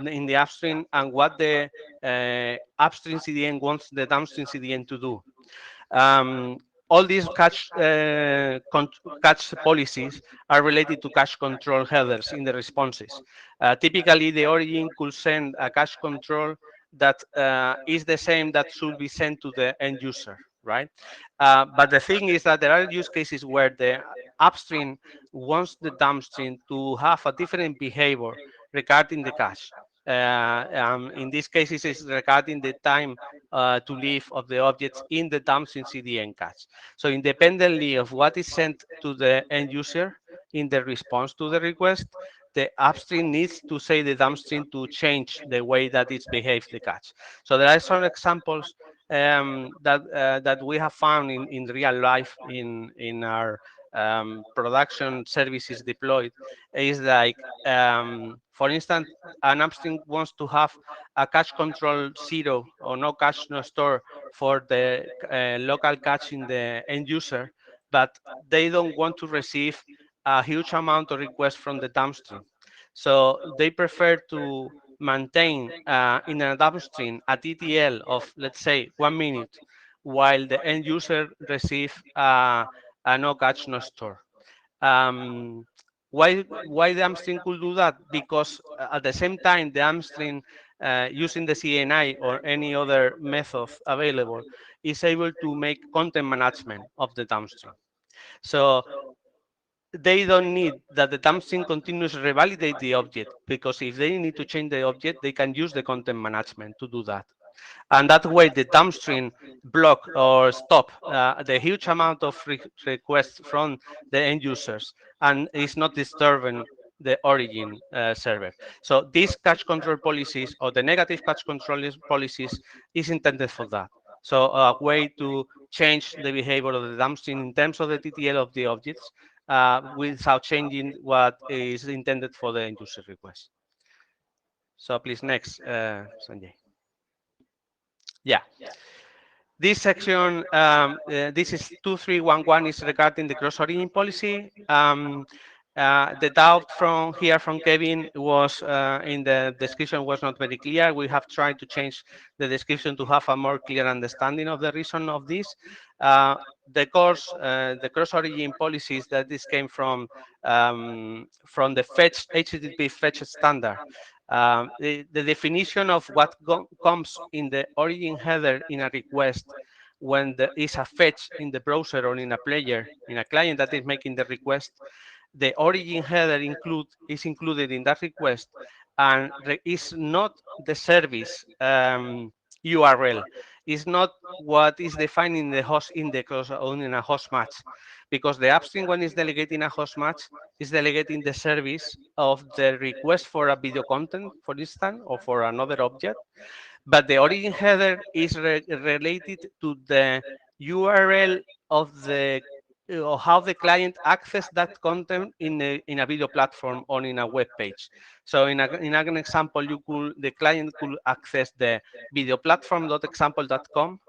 in the upstream and what the upstream CDN wants the downstream CDN to do. All these cache policies are related to cache control headers in the responses. Typically, the origin could send a cache control that is the same that should be sent to the end user, right? But the thing is that there are use cases where the upstream wants the downstream to have a different behavior regarding the cache. In this case, it is regarding the time to live of the objects in the downstream CDN cache. So independently of what is sent to the end user in the response to the request, the upstream needs to say the downstream to change the way that it behaves the cache. So there are some examples that we have found in real life in our production services deployed. Is like, for For instance, an upstream wants to have a cache control 0 or no cache no store for the local cache in the end user, but they don't want to receive a huge amount of requests from the downstream. So they prefer to maintain in a downstream a TTL of, let's say, 1 minute, while the end user receive a no catch, no store. Um, why the upstream could do that? Because at the same time, the upstream using the Cdni or any other method available is able to make content management of the downstream. So they don't need that the downstream continues revalidate the object, because if they need to change the object, they can use the content management to do that. And that way the downstream block or stop the huge amount of requests from the end users and is not disturbing the origin server. So these cache control policies or the negative cache control policies is intended for that. So a way to change the behavior of the downstream in terms of the TTL of the objects without changing what is intended for the end user request. So please next, Sanjay. Yeah. This section, this is 2311, is regarding the cross-origin policy. The doubt from here from Kevin was in the description was not very clear. We have tried to change the description to have a more clear understanding of the reason of this. The cross-origin policies that this came from the fetch HTTP fetch standard. The definition of what comes in the origin header in a request when there is a fetch in the browser or in a player, in a client that is making the request, the origin header is included in that request and is not the service URL. It's not what is defined in the host index or in a host match, because the upstream, when it's delegating a host match, is delegating the service of the request for a video content, for instance, or for another object. But the origin header is related to the URL of the or how the client access that content in a video platform or in a web page. So in an example, the client could access the video platform.example.com,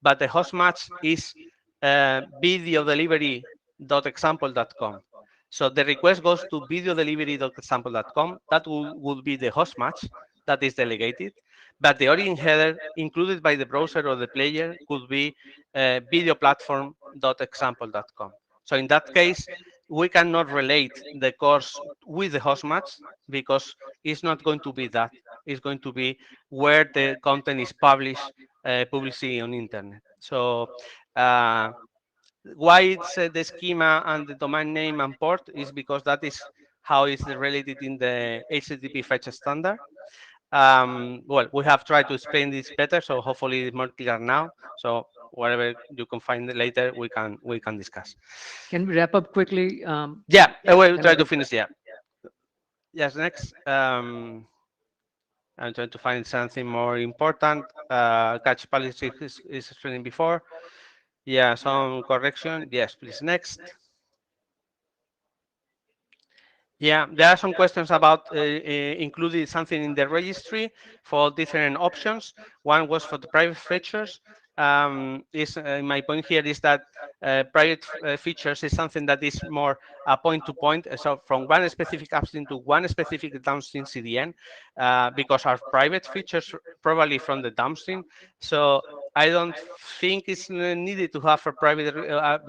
but the host match is video delivery.example.com. So the request goes to video delivery.example.com. That would be the host match that is delegated. But the origin header included by the browser or the player could be video platform.example.com. So in that case, we cannot relate the course with the host match, because it's not going to be that. It's going to be where the content is published publicly on internet. So why it's the schema and the domain name and port is because that is how it's related in the HTTP fetch standard. Well, we have tried to explain this better, so hopefully it's more clear now. So whatever you can find later, we can discuss. Can we wrap up quickly? Yeah, I will Can try I- to finish. Yeah. Yes. Next. I'm trying to find something more important. Catch policy is explaining before. Yeah, some correction. Yes, please. Next. Yeah, there are some questions about including something in the registry for different options. One was for the private features. My point here is that private features is something that is more point-to-point, so from one specific upstream to one specific downstream CDN, because our private features probably from the downstream. So I don't think it's needed to have a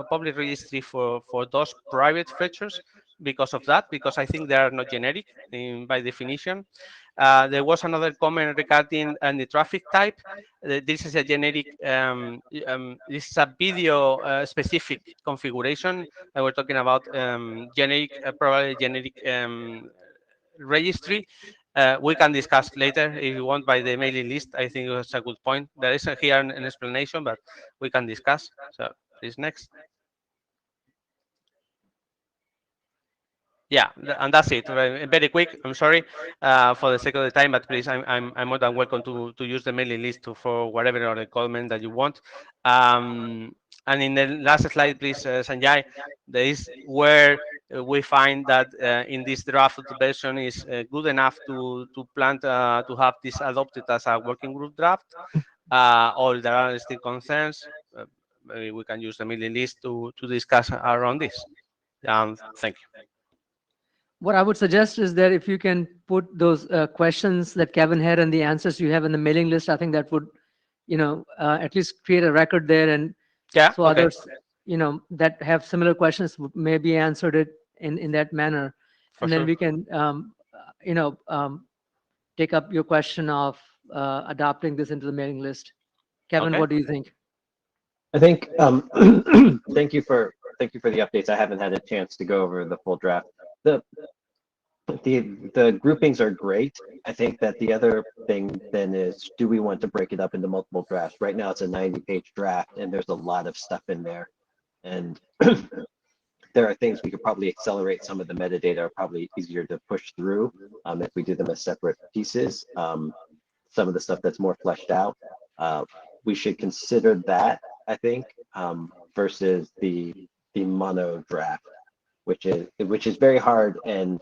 public registry for those private features because of that, because I think they are not generic by definition. There was another comment regarding the traffic type. This is a generic, this is a video specific configuration that we're talking about, generic, probably generic registry. We can discuss later if you want by the mailing list. I think it's a good point. There isn't here an explanation, but we can discuss. So please next. Yeah, and that's it. Very quick. I'm sorry for the sake of the time, but please, I'm more than welcome to use the mailing list for whatever other comment that you want. And in the last slide, please, Sanjay, there is where we find that in this draft version is good enough to plan to have this adopted as a working group draft, or there are still concerns. Maybe we can use the mailing list to discuss around this. Thank you. What I would suggest is that if you can put those questions that Kevin had and the answers you have in the mailing list, I think that would, at least create a record there, and Yeah. so Okay. others, that have similar questions may be answered it in that manner, For and then sure. we can, take up your question of adopting this into the mailing list. Kevin, Okay. what do you think? I think thank you for the updates. I haven't had a chance to go over the full draft. The groupings are great. I think that the other thing then is, do we want to break it up into multiple drafts? Right now it's a 90-page draft and there's a lot of stuff in there. And there are things we could probably accelerate. Some of the metadata are probably easier to push through if we do them as separate pieces. Some of the stuff that's more fleshed out, we should consider that, I think, versus the mono draft, which is very hard, and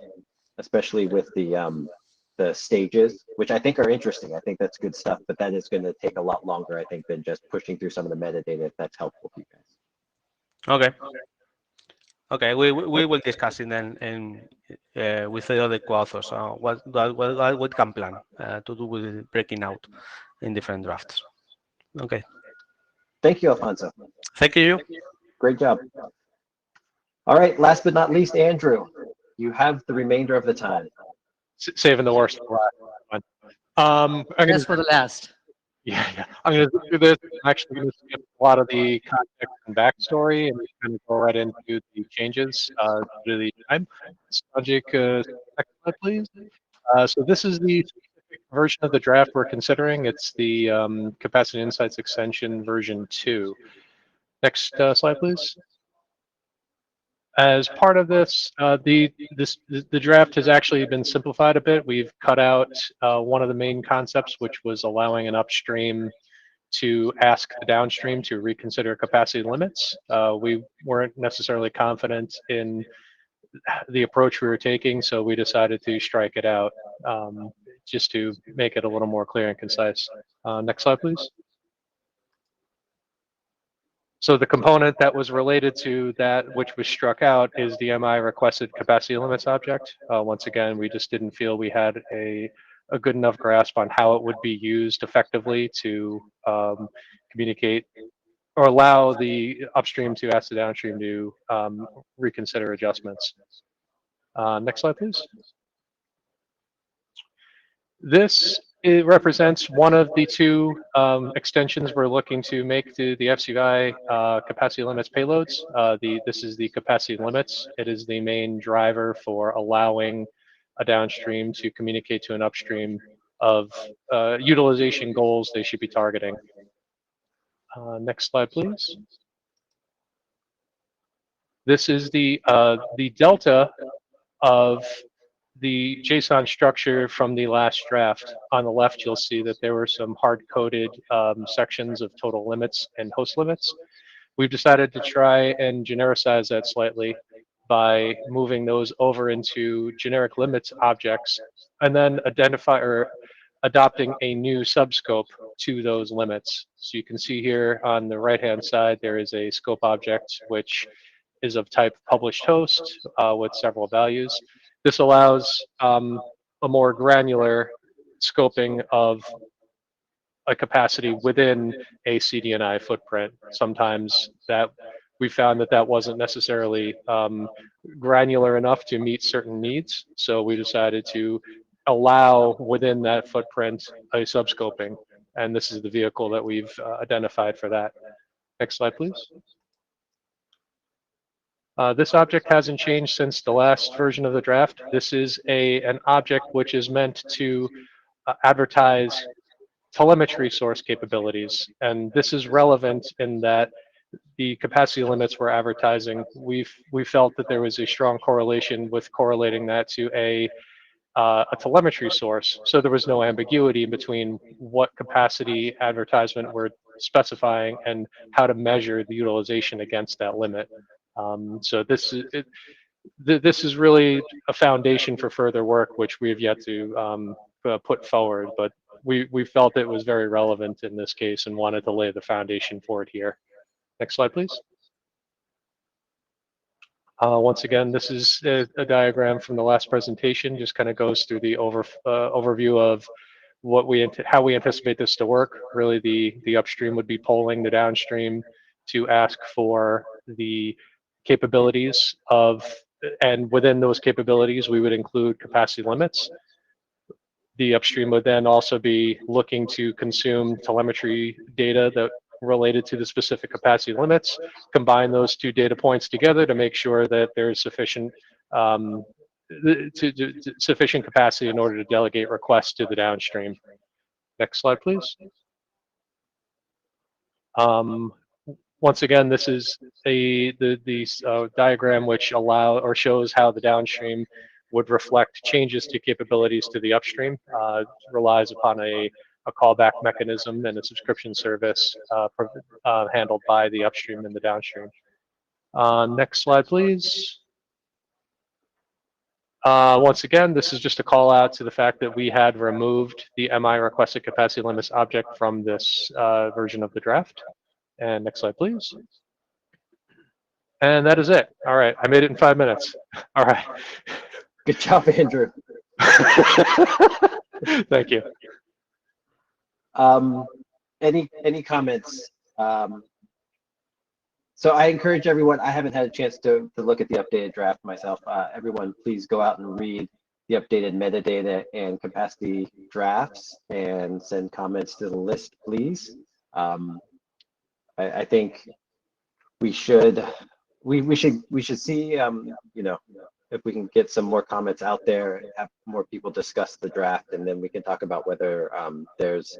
especially with the stages, which I think are interesting. I think that's good stuff, but that is going to take a lot longer, I think, than just pushing through some of the metadata, if that's helpful for you guys. Okay. Okay. We will discuss it then with the other co-authors what we can plan to do with breaking out in different drafts. Okay. Thank you, Alfonso. Thank you. Great job. All right, last but not least, Andrew, you have the remainder of the time. Saving the worst for last. I'm gonna, Just for the last. yeah. I'm going to do this. I'm actually going to skip a lot of the context and backstory and just kind of go right into the changes to the time. Logic, next slide, please. So this is the specific version of the draft we're considering. It's the Capacity Insights Extension version 2. Next slide, please. As part of this, the draft has actually been simplified a bit. We've cut out one of the main concepts, which was allowing an upstream to ask the downstream to reconsider capacity limits. We weren't necessarily confident in the approach we were taking, so we decided to strike it out just to make it a little more clear and concise. Next slide, please. So the component that was related to that, which was struck out, is the MI requested capacity limits object. Once again, we just didn't feel we had a good enough grasp on how it would be used effectively to communicate or allow the upstream to ask the downstream to reconsider adjustments. Next slide, please. This represents one of the two extensions we're looking to make to the FCI capacity limits payloads. This is the capacity limits. It is the main driver for allowing a downstream to communicate to an upstream of utilization goals they should be targeting. Next slide, please. This is the delta of the JSON structure from the last draft. On the left, you'll see that there were some hard-coded sections of total limits and host limits. We've decided to try and genericize that slightly by moving those over into generic limits objects and then identify or adopting a new subscope to those limits. So you can see here on the right-hand side, there is a scope object, which is of type published host with several values. This allows a more granular scoping of a capacity within a CDNI footprint. Sometimes that we found that wasn't necessarily granular enough to meet certain needs. So we decided to allow within that footprint a subscoping. And this is the vehicle that we've identified for that. Next slide, please. This object hasn't changed since the last version of the draft. This is an object which is meant to advertise telemetry source capabilities. And this is relevant in that the capacity limits we're advertising, we felt that there was a strong correlation with correlating that to a telemetry source. So there was no ambiguity between what capacity advertisement we're specifying and how to measure the utilization against that limit. So this is really a foundation for further work, which we have yet to put forward, but we felt it was very relevant in this case and wanted to lay the foundation for it here. Next slide, please. Once again, this is a diagram from the last presentation, just kind of goes through the overview of how we anticipate this to work. Really, the upstream would be polling the downstream to ask for the capabilities and within those capabilities, we would include capacity limits. The upstream would then also be looking to consume telemetry data that related to the specific capacity limits, combine those 2 data points together to make sure that there's sufficient sufficient capacity in order to delegate requests to the downstream. Next slide, please. Once again, this is the diagram which shows how the downstream would reflect changes to capabilities to the upstream. Relies upon a callback mechanism and a subscription service handled by the upstream and the downstream. Next slide, please. Once again, this is just a call out to the fact that we had removed the MI requested capacity limits object from this version of the draft. And next slide, please. And that is it. All right, I made it in 5 minutes. All right. Good job, Andrew. Thank you. Any comments? So I encourage everyone, I haven't had a chance to look at the updated draft myself. Everyone, please go out and read the updated metadata and capacity drafts and send comments to the list, please. I think we should see, you know, if we can get some more comments out there, have more people discuss the draft, and then we can talk about whether there's,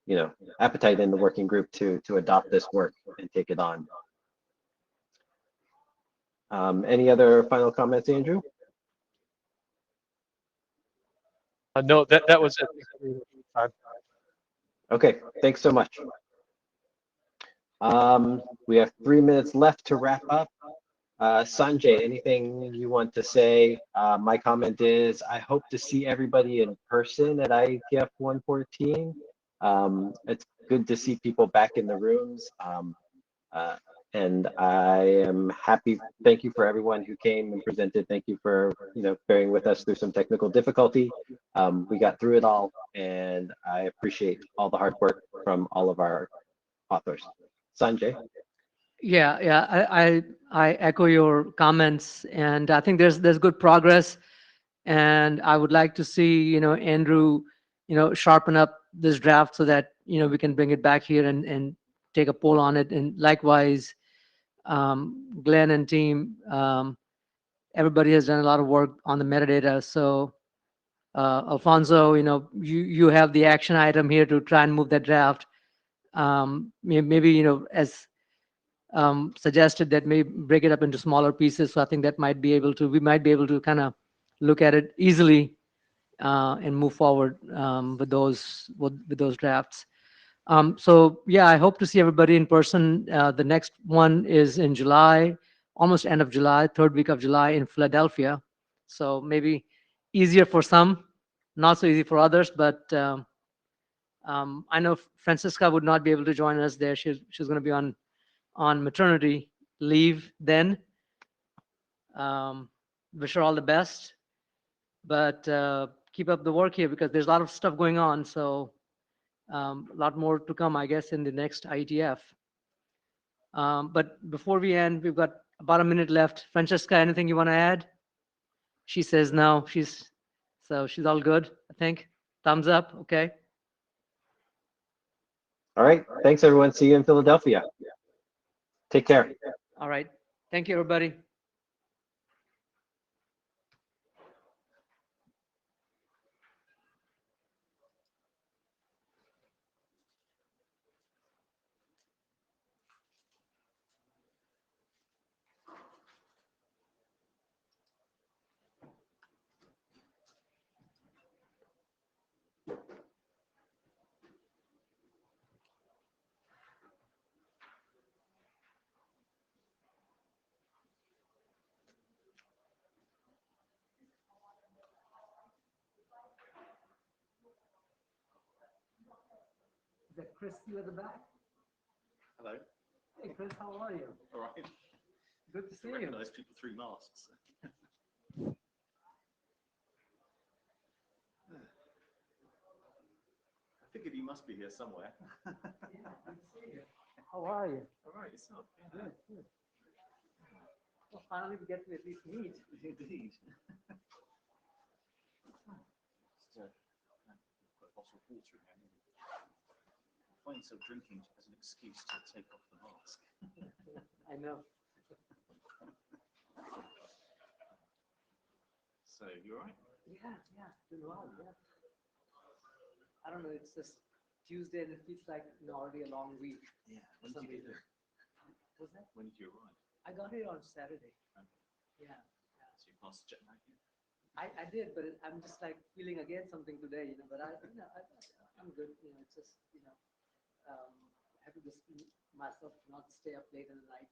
you know, appetite in the working group to adopt this work and take it on. Any other final comments, Andrew? No, that was it. Okay, thanks so much. We have 3 minutes left to wrap up. Sanjay, anything you want to say? My comment is I hope to see everybody in person at IETF 114. It's good to see people back in the rooms. And I am happy. Thank you for everyone who came and presented. Thank you for, you know, bearing with us through some technical difficulty. We got through it all, and I appreciate all the hard work from all of our authors. Sanjay. Yeah, I echo your comments, and I think there's good progress, and I would like to see, you know, Andrew, you know, sharpen up this draft so that, you know, we can bring it back here and take a poll on it. And likewise, Glenn and team, everybody has done a lot of work on the metadata. So Alfonso, you know, you have the action item here to try and move that draft. Maybe, you know, as suggested, that may break it up into smaller pieces. So I think that might be able to, we might be able to kind of look at it easily and move forward with those drafts. So yeah, I hope to see everybody in person. The next one is in July, almost end of July, 3rd week of July in Philadelphia. So maybe easier for some, not so easy for others, but I know Francisca would not be able to join us there. She's going to be on maternity leave then. Wish her all the best, but keep up the work here because there's a lot of stuff going on. So a lot more to come, I guess, in the next IETF. But before we end, we've got about a minute left. Francesca, anything you want to add? She says no. She's all good, I think. Thumbs up. Okay. All right. Thanks, everyone. See you in Philadelphia. Take care. All right. Thank you, everybody. Is that Chris you at the back? Hello. Hey, Chris, how are you? All right. Good to I see you. recognise people through masks. I figured you must be here somewhere. Yeah, good to see you. How are you? All right, yourself. Yeah. Good, good. Well, finally we get to at least meet. Indeed. Just put a bottle of water in there. I find myself drinking as an excuse to take off the mask. I know. So, you all right? Yeah, yeah, doing well, yeah. I don't know, it's just Tuesday and it feels like already a long week. Yeah. For some reason. Was that? When did you arrive? I got here on Saturday. Okay. Yeah. So you passed jet lag yet? I did, but I'm just like feeling again something today, but I'm good, it's just, I have to just keep myself to not stay up late in the night